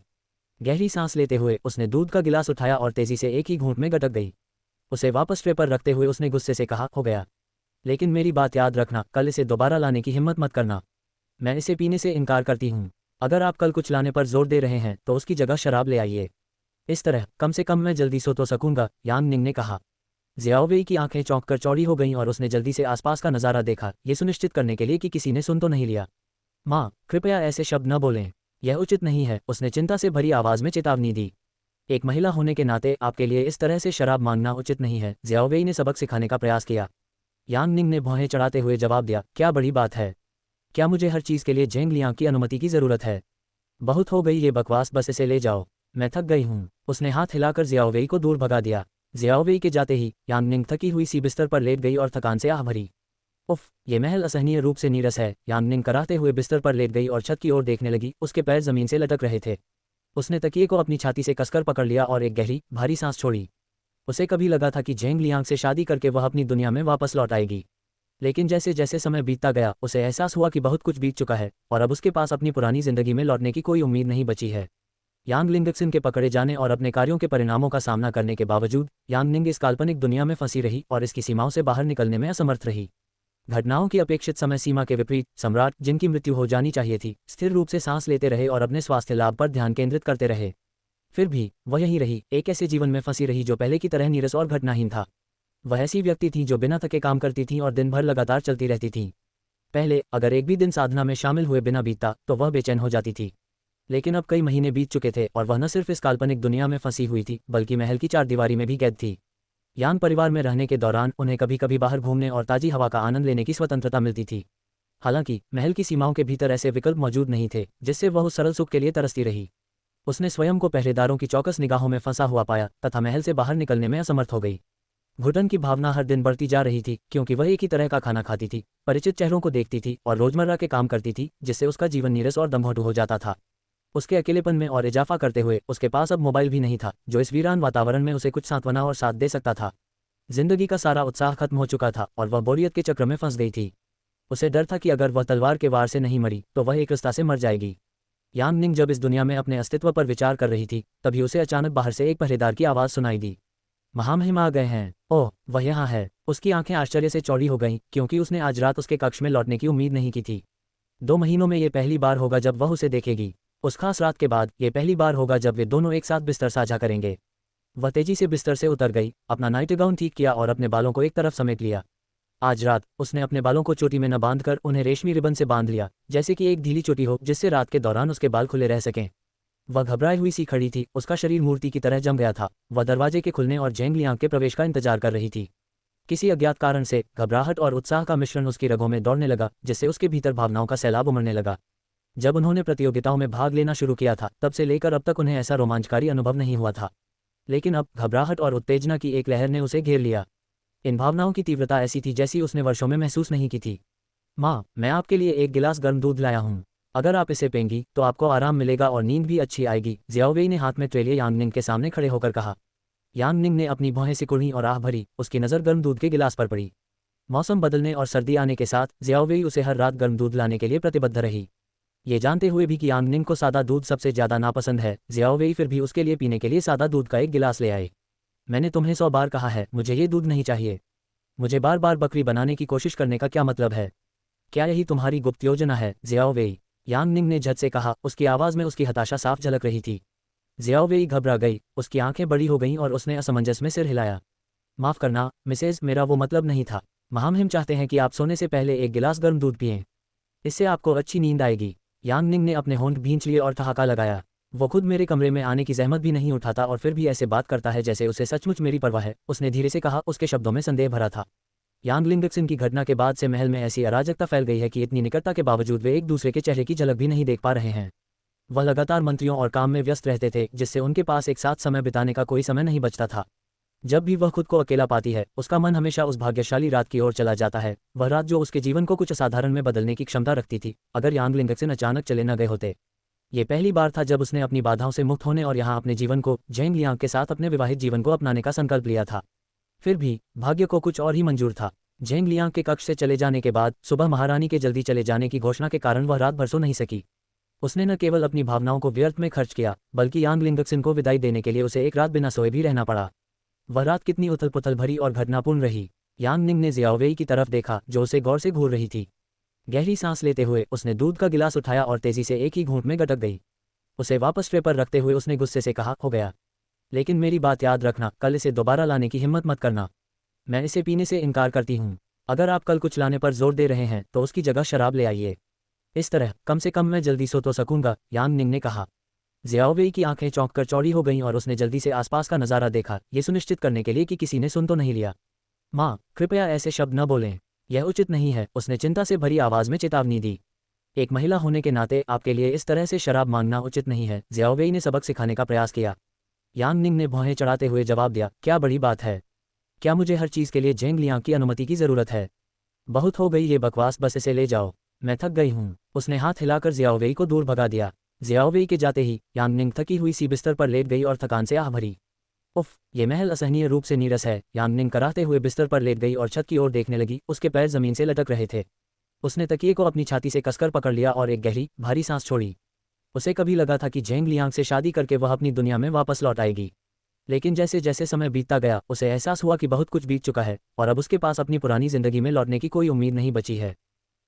गहरी सांस लेते हुए उसने दूध का गिलास उठाया और तेजी से एक ही घूंट में गटक गई। उसे वापस ट्रे पर रखते हुए उसने गुस्से से कहा, हो गया। लेकिन मेरी बात याद रखना, कल इसे दोबारा लाने की हिम्मत मत करना। मैं इसे पीने से इनकार करती हूँ। अगर आप कल कुछ लाने पर जोर दे रहे हैं तो उसकी जगह शराब ले आइए। इस तरह कम से कम मैं जल्दी सो तो सकूंगा, यांगनिंग ने कहा। जियाओवेई की आंखें चौंककर चौड़ी हो गईं और उसने जल्दी से आसपास का नज़ारा देखा, ये सुनिश्चित करने के लिए कि किसी ने सुन तो नहीं लिया। माँ, कृपया ऐसे शब्द न बोलें, यह उचित नहीं है, उसने चिंता से भरी आवाज़ में चेतावनी दी। एक महिला होने के नाते आपके लिए इस तरह से शराब मांगना उचित नहीं है, जियाओवेई ने सबक सिखाने का प्रयास किया। यांगनिंग ने भौहें चढ़ाते हुए जवाब दिया, क्या बड़ी बात है? क्या मुझे हर चीज़ के लिए जेंग लियांग की अनुमति की ज़रूरत है? बहुत हो गई ये बकवास, बस इसे ले जाओ, मैं थक गई हूँ। उसने हाथ हिलाकर जियाओवेई को दूर भगा दिया। जियाओवेई के जाते ही यांगनिंग थकी हुई सी बिस्तर पर लेट गई और थकान से आह भरी। उफ, ये महल असहनीय रूप से नीरस है। यांगनिंग कराहते हुए बिस्तर पर लेट गई और छत की ओर देखने लगी, उसके पैर जमीन से लटक रहे थे। उसने तकिए को अपनी छाती से कसकर पकड़ लिया और एक गहरी भारी सांस छोड़ी। उसे कभी लगा था कि जेंग लियांग से शादी करके वह अपनी दुनिया में वापस लौट आएगी, लेकिन जैसे जैसे समय बीतता गया उसे एहसास हुआ कि बहुत कुछ बीत चुका है और अब उसके पास अपनी पुरानी जिंदगी में लौटने की कोई उम्मीद नहीं बची है। यांगलिंगक्सिन के पकड़े जाने और अपने कार्यों के परिणामों का सामना करने के बावजूद यांगनिंग इस काल्पनिक दुनिया में फंसी रही और इसकी सीमाओं से बाहर निकलने में असमर्थ रही। घटनाओं की अपेक्षित समय सीमा के विपरीत सम्राट, जिनकी मृत्यु हो जानी चाहिए थी, स्थिर रूप से सांस लेते रहे और अपने स्वास्थ्य लाभ पर ध्यान केंद्रित करते रहे। फिर भी वह यहीं रही, एक ऐसे जीवन में फंसी रही जो पहले की तरह नीरस और घटनाहीन था। वह ऐसी व्यक्ति थी जो बिना थके काम करती थी और दिन भर लगातार चलती रहती थी। पहले अगर एक भी दिन साधना में शामिल हुए बिना बीतता तो वह बेचैन हो जाती थी, लेकिन अब कई महीने बीत चुके थे और वह न सिर्फ इस काल्पनिक दुनिया में फंसी हुई थी बल्कि महल की चारदीवारी में भी कैद थी। यांग परिवार में रहने के दौरान उन्हें कभी कभी बाहर घूमने और ताज़ी हवा का आनंद लेने की स्वतंत्रता मिलती थी। हालांकि महल की सीमाओं के भीतर ऐसे विकल्प मौजूद नहीं थे जिससे वह उस सरल सुख के लिए तरसती रही। उसने स्वयं को पहरेदारों की चौकस निगाहों में फंसा हुआ पाया तथा महल से बाहर निकलने में असमर्थ हो गई। घुटन की भावना हर दिन बढ़ती जा रही थी, क्योंकि वह एक ही तरह का खाना खाती थी, परिचित चेहरों को देखती थी और रोजमर्रा के काम करती थी, जिससे उसका जीवन नीरस और दमघोंटू हो जाता था। उसके अकेलेपन में और इजाफा करते हुए उसके पास अब मोबाइल भी नहीं था, जो इस वीरान वातावरण में उसे कुछ सांत्वना और साथ दे सकता था। जिंदगी का सारा उत्साह खत्म हो चुका था और वह बोरियत के चक्र में फंस गई थी। उसे डर था कि अगर वह तलवार के वार से नहीं मरी तो वह एक रास्ता से मर जाएगी। यांगनिंग जब इस दुनिया में अपने अस्तित्व पर विचार कर रही थी, तभी उसे अचानक बाहर से एक पहरेदार की आवाज़ सुनाई दी। महामहिम आ गए हैं। ओह, वह यहाँ है। उसकी आंखें आश्चर्य से चौड़ी हो गईं, क्योंकि उसने आज रात उसके कक्ष में लौटने की उम्मीद नहीं की थी। 2 महीनों में ये पहली बार होगा जब वह उसे देखेगी। उस खास रात के बाद ये पहली बार होगा जब वे दोनों एक साथ बिस्तर साझा करेंगे। वह तेजी से बिस्तर से उतर गई, अपना नाइट गाउन ठीक किया और अपने बालों को एक तरफ समेट लिया। आज रात उसने अपने बालों को चोटी में न बांधकर उन्हें रेशमी रिबन से बांध लिया, जैसे कि एक ढीली चोटी हो जिससे रात के दौरान उसके बाल खुले रह सकें। वह घबराई हुई सी खड़ी थी, उसका शरीर मूर्ति की तरह जम गया था। वह दरवाजे के खुलने और जेंग लियांग के प्रवेश का इंतजार कर रही थी। किसी अज्ञात कारण से घबराहट और उत्साह का मिश्रण उसकी रगों में दौड़ने लगा, जिससे उसके भीतर भावनाओं का सैलाब उमड़ने लगा। जब उन्होंने प्रतियोगिताओं में भाग लेना शुरू किया था, तब से लेकर अब तक उन्हें ऐसा रोमांचकारी अनुभव नहीं हुआ था। लेकिन अब घबराहट और उत्तेजना की एक लहर ने उसे घेर लिया। इन भावनाओं की तीव्रता ऐसी थी जैसी उसने वर्षों में महसूस नहीं की थी। माँ, मैं आपके लिए एक गिलास गर्म दूध लाया हूँ। अगर आप इसे पेंगी तो आपको आराम मिलेगा और नींद भी अच्छी आएगी, जियाओवेई ने हाथ में ट्रे लिए यांगनिंग के सामने खड़े होकर कहा। यांगनिंग ने अपनी भौहें सिकुड़ी और आह भरी, उसकी नज़र गर्म दूध के गिलास पर पड़ी। मौसम बदलने और सर्दी आने के साथ जियाओवेई उसे हर रात गर्म दूध लाने के लिए प्रतिबद्ध रही। ये जानते हुए भी कि यांगनिंग को सादा दूध सबसे ज़्यादा नापसंद है, जियाओवेई फिर भी उसके लिए पीने के लिए सादा दूध का एक गिलास ले आए। मैंने तुम्हें 100 बार कहा है, मुझे ये दूध नहीं चाहिए। मुझे बार बार बकरी बनाने की कोशिश करने का क्या मतलब है? क्या यही तुम्हारी गुप्त योजना है, जियाओवेई? यांगनिंग ने झट से कहा, उसकी आवाज़ में उसकी हताशा साफ झलक रही थी। जियाओवेई घबरा गई, उसकी आंखें बड़ी हो गईं और उसने असमंजस में सिर हिलाया। माफ़ करना मिसेज, मेरा वो मतलब नहीं था। महामहिम चाहते हैं कि आप सोने से पहले एक गिलास गर्म दूध पिएं। इससे आपको अच्छी नींद आएगी। यांगनिंग ने अपने होंठ भींच लिए और ठहाका लगाया। वो खुद मेरे कमरे में आने की जहमत भी नहीं उठाता और फिर भी ऐसे बात करता है जैसे उसे सचमुच मेरी परवाह है, उसने धीरे से कहा, उसके शब्दों में संदेह भरा था। यांगलिंगक्सिन की घटना के बाद से महल में ऐसी अराजकता फैल गई है कि इतनी निकटता के बावजूद वे एक दूसरे के चेहरे की झलक भी नहीं देख पा रहे हैं। वह लगातार मंत्रियों और काम में व्यस्त रहते थे, जिससे उनके पास एक साथ समय बिताने का कोई समय नहीं बचता था। जब भी वह खुद को अकेला पाती है, उसका मन हमेशा उस भाग्यशाली रात की ओर चला जाता है, वह रात जो उसके जीवन को कुछ असाधारण में बदलने की क्षमता रखती थी, अगर यांगलिंगक्सिन अचानक चले न गए होते। ये पहली बार था जब उसने अपनी बाधाओं से मुक्त होने और यहाँ अपने जीवन को जेंग लियांग के साथ अपने विवाहित जीवन को अपनाने का संकल्प लिया था। फिर भी भाग्य को कुछ और ही मंजूर था। जेंग लियांग के कक्ष से चले जाने के बाद सुबह महारानी के जल्दी चले जाने की घोषणा के कारण वह रात भर सो नहीं सकी। उसने न केवल अपनी भावनाओं को व्यर्थ में खर्च किया, बल्कि यांगलिंगक्सिन को विदाई देने के लिए उसे एक रात बिना सोए भी रहना पड़ा। वह रात कितनी उथल पुथल भरी और घटनापूर्ण रही। यांगनिंग ने जियाओवेई की तरफ देखा, जो उसे गौर से घूर रही थी। गहरी सांस लेते हुए उसने दूध का गिलास उठाया और तेजी से एक ही घूंट में गटक गई। उसे वापस ट्रे पर रखते हुए उसने गुस्से से कहा, हो गया। लेकिन मेरी बात याद रखना, कल इसे दोबारा लाने की हिम्मत मत करना। मैं इसे पीने से इनकार करती हूँ। अगर आप कल कुछ लाने पर जोर दे रहे हैं तो उसकी जगह शराब ले आइए। इस तरह कम से कम मैं जल्दी सो तो सकूंगा, यांगनिंग ने कहा। जियाओवेई की आंखें चौंककर चौड़ी हो गईं और उसने जल्दी से आसपास का नज़ारा देखा, ये सुनिश्चित करने के लिए कि किसी ने सुन तो नहीं लिया। माँ, कृपया ऐसे शब्द न बोलें, यह उचित नहीं है, उसने चिंता से भरी आवाज़ में चेतावनी दी। एक महिला होने के नाते आपके लिए इस तरह से शराब मांगना उचित नहीं है, जियाओवेई ने सबक सिखाने का प्रयास किया। यांगनिंग ने भौहें चढ़ाते हुए जवाब दिया, क्या बड़ी बात है? क्या मुझे हर चीज़ के लिए जेंग लियांग की अनुमति की ज़रूरत है? बहुत हो गई ये बकवास, बस इसे ले जाओ, मैं थक गई हूँ। उसने हाथ हिलाकर जियाओवेई को दूर भगा दिया। जियाओवेई के जाते ही यांगनिंग थकी हुई सी बिस्तर पर लेट गई और थकान से आह भरी। उफ, ये महल असहनीय रूप से नीरस है। यांगनिंग कराहते हुए बिस्तर पर लेट गई और छत की ओर देखने लगी, उसके पैर जमीन से लटक रहे थे। उसने तकिए को अपनी छाती से कसकर पकड़ लिया और एक गहरी भारी सांस छोड़ी। उसे कभी लगा था कि जेंग लियांग से शादी करके वह अपनी दुनिया में वापस लौट आएगी, लेकिन जैसे जैसे समय बीतता गया उसे एहसास हुआ कि बहुत कुछ बीत चुका है और अब उसके पास अपनी पुरानी जिंदगी में लौटने की कोई उम्मीद नहीं बची है।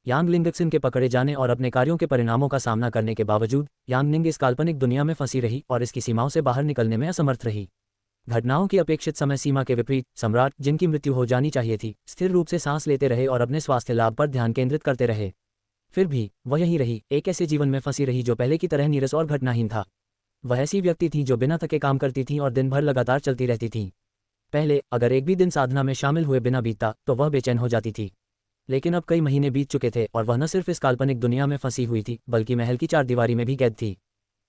यांगलिंगक्सिन के पकड़े जाने और अपने कार्यों के परिणामों का सामना करने के बावजूद यांगनिंग इस काल्पनिक दुनिया में फंसी रही और इसकी सीमाओं से बाहर निकलने में असमर्थ रही। घटनाओं की अपेक्षित समय सीमा के विपरीत सम्राट, जिनकी मृत्यु हो जानी चाहिए थी, स्थिर रूप से सांस लेते रहे और अपने स्वास्थ्य लाभ पर ध्यान केंद्रित करते रहे। फिर भी वह यहीं रही, एक ऐसे जीवन में फंसी रही जो पहले की तरह नीरस और घटनाहीन था। वह ऐसी व्यक्ति थी जो बिना थके काम करती थी और दिन भर लगातार चलती रहती थी। पहले अगर एक भी दिन साधना में शामिल हुए बिना बीतता तो वह बेचैन हो जाती थी, लेकिन अब कई महीने बीत चुके थे और वह न सिर्फ इस काल्पनिक दुनिया में फंसी हुई थी बल्कि महल की चारदीवारी में भी कैद थी।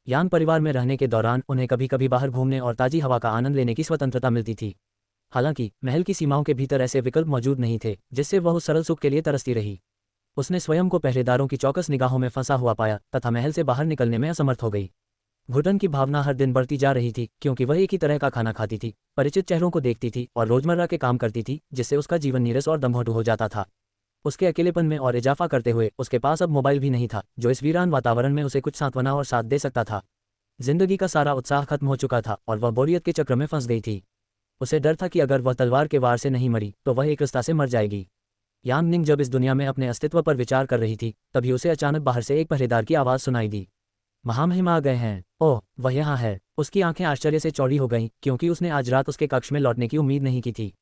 यांग परिवार में रहने के दौरान उन्हें कभी कभी बाहर घूमने और ताज़ी हवा का आनंद लेने की स्वतंत्रता मिलती थी। हालांकि महल की सीमाओं के भीतर ऐसे विकल्प मौजूद नहीं थे जिससे वह उस सरल सुख के लिए तरसती रही। उसने स्वयं को पहरेदारों की चौकस निगाहों में फंसा हुआ पाया तथा महल से बाहर निकलने में असमर्थ हो गई। घुटन की भावना हर दिन बढ़ती जा रही थी, क्योंकि वह एक ही तरह का खाना खाती थी, परिचित चेहरों को देखती थी और रोजमर्रा के काम करती थी, जिससे उसका जीवन नीरस और दमघोटू हो जाता था। उसके अकेलेपन में और इजाफा करते हुए उसके पास अब मोबाइल भी नहीं था, जो इस वीरान वातावरण में उसे कुछ सांत्वना और साथ दे सकता था। जिंदगी का सारा उत्साह खत्म हो चुका था और वह बोरियत के चक्र में फंस गई थी। उसे डर था कि अगर वह तलवार के वार से नहीं मरी तो वह एक रास्ता से मर जाएगी। यांगनिंग जब इस दुनिया में अपने अस्तित्व पर विचार कर रही थी, तभी उसे अचानक बाहर से एक पहरेदार की आवाज़ सुनाई दी। महामहिम आ गए हैं। ओह, वह यहाँ है। उसकी आंखें आश्चर्य से चौड़ी हो गईं, क्योंकि उसने आज रात उसके कक्ष में लौटने की उम्मीद नहीं की थी।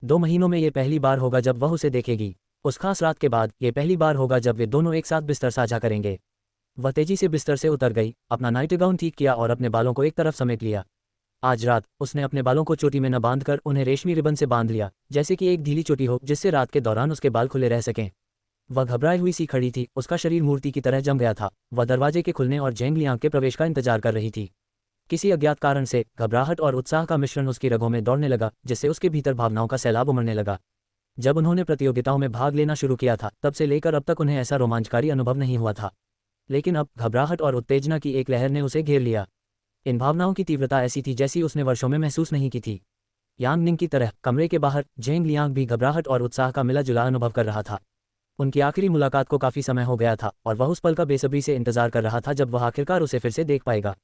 2 महीनों में ये पहली बार होगा जब वह उसे देखेगी। उस खास रात के बाद ये पहली बार होगा जब वे दोनों एक साथ बिस्तर साझा करेंगे। वह तेजी से बिस्तर से उतर गई, अपना नाइट गाउन ठीक किया और अपने बालों को एक तरफ समेट लिया। आज रात उसने अपने बालों को चोटी में न बांधकर उन्हें रेशमी रिबन से बांध लिया, जैसे कि एक ढीली चोटी हो जिससे रात के दौरान उसके बाल खुले रह सकें। वह घबराई हुई सी खड़ी थी, उसका शरीर मूर्ति की तरह जम गया था। वह दरवाजे के खुलने और जेंग लियांग के प्रवेश का इंतजार कर रही थी। किसी अज्ञात कारण से घबराहट और उत्साह का मिश्रण उसकी रगों में दौड़ने लगा, जिससे उसके भीतर भावनाओं का सैलाब उमड़ने लगा। जब उन्होंने प्रतियोगिताओं में भाग लेना शुरू किया था, तब से लेकर अब तक उन्हें ऐसा रोमांचकारी अनुभव नहीं हुआ था। लेकिन अब घबराहट और उत्तेजना की एक लहर ने उसे घेर लिया। इन भावनाओं की तीव्रता ऐसी थी जैसी उसने वर्षों में महसूस नहीं की थी। यांग निंग की तरह कमरे के बाहर जेंग लियांग भी घबराहट और उत्साह का मिला जुला अनुभव कर रहा था। उनकी आखिरी मुलाकात को काफी समय हो गया था और वह उस पल का बेसब्री से इंतजार कर रहा था जब वह आखिरकार उसे फिर से देख पाएगा।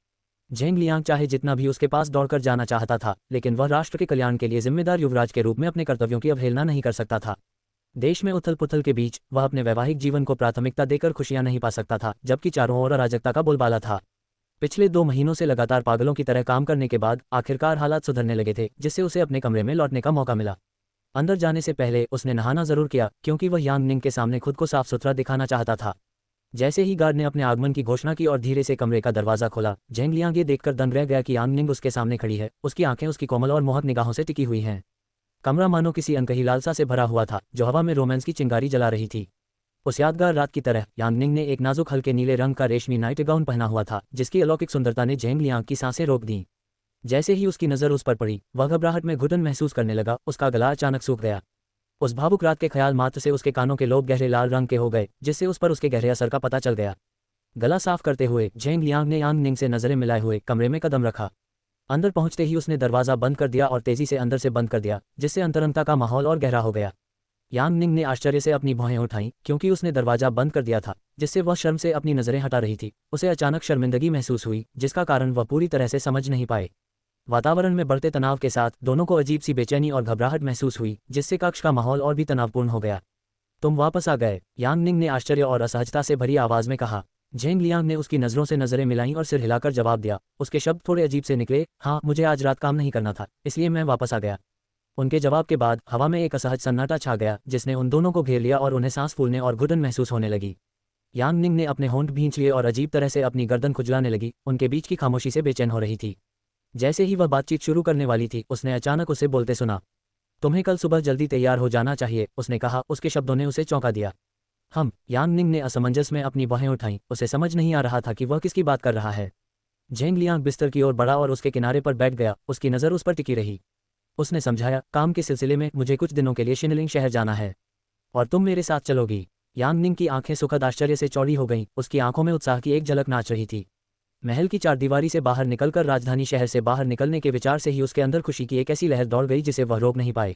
जेंग लियांग चाहे जितना भी उसके पास दौड़कर जाना चाहता था, लेकिन वह राष्ट्र के कल्याण के लिए जिम्मेदार युवराज के रूप में अपने कर्तव्यों की अवहेलना नहीं कर सकता था। देश में उथल पुथल के बीच वह अपने वैवाहिक जीवन को प्राथमिकता देकर खुशियां नहीं पा सकता था, जबकि चारों ओर अराजकता का बोलबाला था। पिछले 2 महीनों से लगातार पागलों की तरह काम करने के बाद आखिरकार हालात सुधरने लगे थे, जिससे उसे अपने कमरे में लौटने का मौका मिला। अंदर जाने से पहले उसने नहाना जरूर किया, क्योंकि वह यांग निंग के सामने खुद को साफ सुथरा दिखाना चाहता था। जैसे ही गार्ड ने अपने आगमन की घोषणा की और धीरे से कमरे का दरवाजा खोला, जेंग लियांग ये देखकर दंग रह गया कि यांग निंग उसके सामने खड़ी है। उसकी आंखें उसकी कोमल और मोहक निगाहों से टिकी हुई हैं। कमरा मानो किसी अनकही लालसा से भरा हुआ था, जो हवा में रोमांस की चिंगारी जला रही थी। उस यादगार रात की तरह यांग निंग ने एक नाजुक हल्के नीले रंग का रेशमी नाइट गाउन पहना हुआ था, जिसकी अलौकिक सुंदरता ने जेंग लियांग की सांसें रोक दी। जैसे ही उसकी नज़र उस पर पड़ी, वह घबराहट में घुटन महसूस करने लगा। उसका गला अचानक सूख गया। उस भावुक रात के ख्याल मात्र से उसके कानों के लोब गहरे लाल रंग के हो गए, जिससे उस पर उसके गहरे असर का पता चल गया। गला साफ करते हुए जेंग लियांग ने यांग निंग से नजरें मिलाए हुए कमरे में कदम रखा। अंदर पहुंचते ही उसने दरवाजा बंद कर दिया और तेजी से अंदर से बंद कर दिया, जिससे अंतरंगता का माहौल और गहरा हो गया। यांग निंग ने आश्चर्य से अपनी भौहें उठाईं, क्योंकि उसने दरवाजा बंद कर दिया था, जिससे वह शर्म से अपनी नजरें हटा रही थी। उसे अचानक शर्मिंदगी महसूस हुई, जिसका कारण वह पूरी तरह से समझ नहीं पाए। वातावरण में बढ़ते तनाव के साथ दोनों को अजीब सी बेचैनी और घबराहट महसूस हुई, जिससे कक्ष का माहौल और भी तनावपूर्ण हो गया। तुम वापस आ गए, यांग निंग ने आश्चर्य और असहजता से भरी आवाज में कहा। जेंग लियांग ने उसकी नजरों से नजरें मिलाईं और सिर हिलाकर जवाब दिया। उसके शब्द थोड़े अजीब से निकले, हाँ, मुझे आज रात काम नहीं करना था, इसलिए मैं वापस आ गया। उनके जवाब के बाद हवा में एक असहज सन्नाटा छा गया, जिसने उन दोनों को घेर लिया और उन्हें सांस फूलने और घुटन महसूस होने लगी। यांग निंग ने अपने होंठ भींच लिए और अजीब तरह से अपनी गर्दन खुजलाने लगी। उनके बीच की खामोशी से बेचैन हो रही थी। जैसे ही वह बातचीत शुरू करने वाली थी, उसने अचानक उसे बोलते सुना। तुम्हें कल सुबह जल्दी तैयार हो जाना चाहिए, उसने कहा। उसके शब्दों ने उसे चौंका दिया। यांग निंग ने असमंजस में अपनी बाहें उठाईं। उसे समझ नहीं आ रहा था कि वह किसकी बात कर रहा है। जेंग लियांग बिस्तर की ओर बढ़ा और उसके किनारे पर बैठ गया। उसकी नज़र उस पर टिकी रही। उसने समझाया, काम के सिलसिले में मुझे कुछ दिनों के लिए शिनलिंग शहर जाना है और तुम मेरे साथ चलोगी। यांग निंग की आंखें सुखद आश्चर्य से चौड़ी हो गईं। उसकी आंखों में उत्साह की एक झलक नाच रही थी। महल की चारदीवारी से बाहर निकलकर राजधानी शहर से बाहर निकलने के विचार से ही उसके अंदर खुशी की एक ऐसी लहर दौड़ गई जिसे वह रोक नहीं पाए।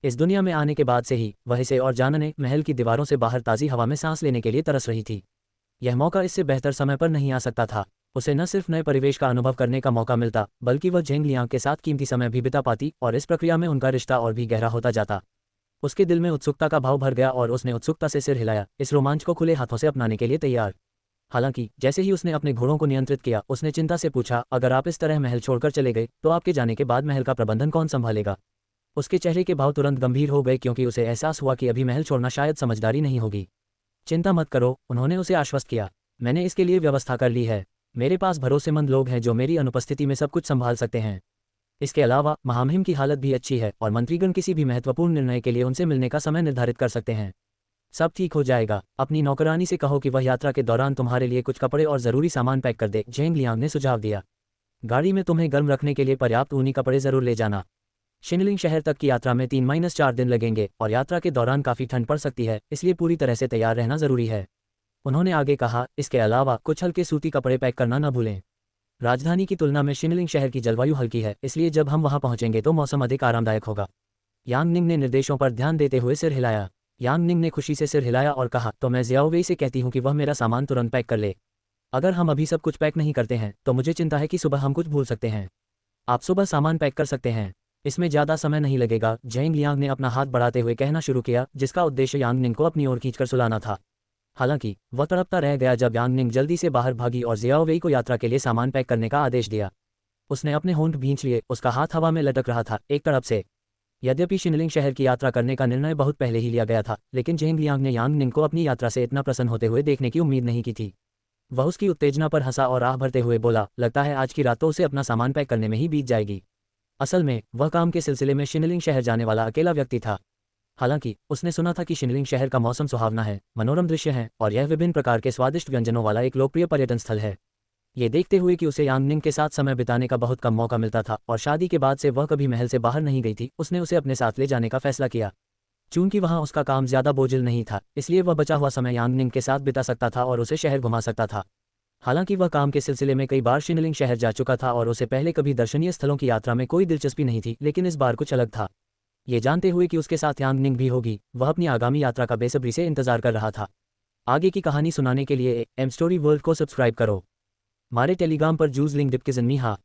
इस दुनिया में आने के बाद से ही वह इसे और जानने, महल की दीवारों से बाहर ताज़ी हवा में सांस लेने के लिए तरस रही थी। यह मौका इससे बेहतर समय पर नहीं आ सकता था। उसे न सिर्फ नए परिवेश का अनुभव करने का मौका मिलता, बल्कि वह जेंग लियांग के साथ कीमती समय भी बिता पाती और इस प्रक्रिया में उनका रिश्ता और भी गहरा होता जाता। उसके दिल में उत्सुकता का भाव भर गया और उसने उत्सुकता से सिर हिलाया, इस रोमांच को खुले हाथों से अपनाने के लिए तैयार। हालांकि जैसे ही उसने अपने घोड़ों को नियंत्रित किया, उसने चिंता से पूछा, अगर आप इस तरह महल छोड़कर चले गए तो आपके जाने के बाद महल का प्रबंधन कौन संभालेगा? उसके चेहरे के भाव तुरंत गंभीर हो गए, क्योंकि उसे एहसास हुआ कि अभी महल छोड़ना शायद समझदारी नहीं होगी। चिंता मत करो, उन्होंने उसे आश्वस्त किया। मैंने इसके लिए व्यवस्था कर ली है। मेरे पास भरोसेमंद लोग हैं जो मेरी अनुपस्थिति में सब कुछ संभाल सकते हैं। इसके अलावा महामहिम की हालत भी अच्छी है और मंत्रीगण किसी भी महत्वपूर्ण निर्णय के लिए उनसे मिलने का समय निर्धारित कर सकते हैं। सब ठीक हो जाएगा। अपनी नौकरानी से कहो कि वह यात्रा के दौरान तुम्हारे लिए कुछ कपड़े और ज़रूरी सामान पैक कर दे, जेंग लियांग ने सुझाव दिया। गाड़ी में तुम्हें गर्म रखने के लिए पर्याप्त ऊनी कपड़े ज़रूर ले जाना। शिनलिंग शहर तक की यात्रा में 3-4 दिन लगेंगे और यात्रा के दौरान काफ़ी ठंड पड़ सकती है, इसलिए पूरी तरह से तैयार रहना ज़रूरी है। उन्होंने आगे कहा, इसके अलावा कुछ हल्के सूती कपड़े पैक करना न भूलें। राजधानी की तुलना में शिनलिंग शहर की जलवायु हल्की है, इसलिए जब हम वहां पहुंचेंगे तो मौसम अधिक आरामदायक होगा। यांग निंग ने निर्देशों पर ध्यान देते हुए सिर हिलाया। यांग निंग ने खुशी से सिर हिलाया और कहा, तो मैं जियाओ वेई से कहती हूँ कि वह मेरा सामान तुरंत पैक कर ले। अगर हम अभी सब कुछ पैक नहीं करते हैं तो मुझे चिंता है कि सुबह हम कुछ भूल सकते हैं। आप सुबह सामान पैक कर सकते हैं, इसमें ज़्यादा समय नहीं लगेगा। जेंग लियांग ने अपना हाथ बढ़ाते हुए कहना शुरू किया, जिसका उद्देश्य यांग निंग को अपनी ओर खींचकर सुलाना था। हालांकि वह तड़पता रह गया जब यांग निंग जल्दी से बाहर भागी और जियाओ वेई को यात्रा के लिए सामान पैक करने का आदेश दिया। उसने अपने होंठ भींच लिए, उसका हाथ हवा में लटक रहा था एक तरफ से। यद्यपि शिनलिंग शहर की यात्रा करने का निर्णय बहुत पहले ही लिया गया था, लेकिन जेंग लियांग ने यांग निंग को अपनी यात्रा से इतना प्रसन्न होते हुए देखने की उम्मीद नहीं की थी। वह उसकी उत्तेजना पर हंसा और आह भरते हुए बोला, लगता है आज की रात तो उसे अपना सामान पैक करने में ही बीत जाएगी। असल में वह काम के सिलसिले में शिनलिंग शहर जाने वाला अकेला व्यक्ति था। हालांकि उसने सुना था कि शिनलिंग शहर का मौसम सुहावना है, मनोरम दृश्य है और यह विभिन्न प्रकार के स्वादिष्ट व्यंजनों वाला एक लोकप्रिय पर्यटन स्थल है। ये देखते हुए कि उसे यांग निंग के साथ समय बिताने का बहुत कम मौका मिलता था और शादी के बाद से वह कभी महल से बाहर नहीं गई थी, उसने उसे अपने साथ ले जाने का फैसला किया। चूंकि वहां उसका काम ज्यादा बोझिल नहीं था, इसलिए वह बचा हुआ समय यांग निंग के साथ बिता सकता था और उसे शहर घुमा सकता था। हालांकि वह काम के सिलसिले में कई बार शिनलिंग शहर जा चुका था और उसे पहले कभी दर्शनीय स्थलों की यात्रा में कोई दिलचस्पी नहीं थी, लेकिन इस बार कुछ अलग था। ये जानते हुए कि उसके साथ यांग निंग भी होगी, वह अपनी आगामी यात्रा का बेसब्री से इंतजार कर रहा था। आगे की कहानी सुनाने के लिए एम स्टोरी वर्ल्ड को सब्सक्राइब करो। हमारे टेलीग्राम पर जूज लिंक डिस्क्रिप्शन में हा।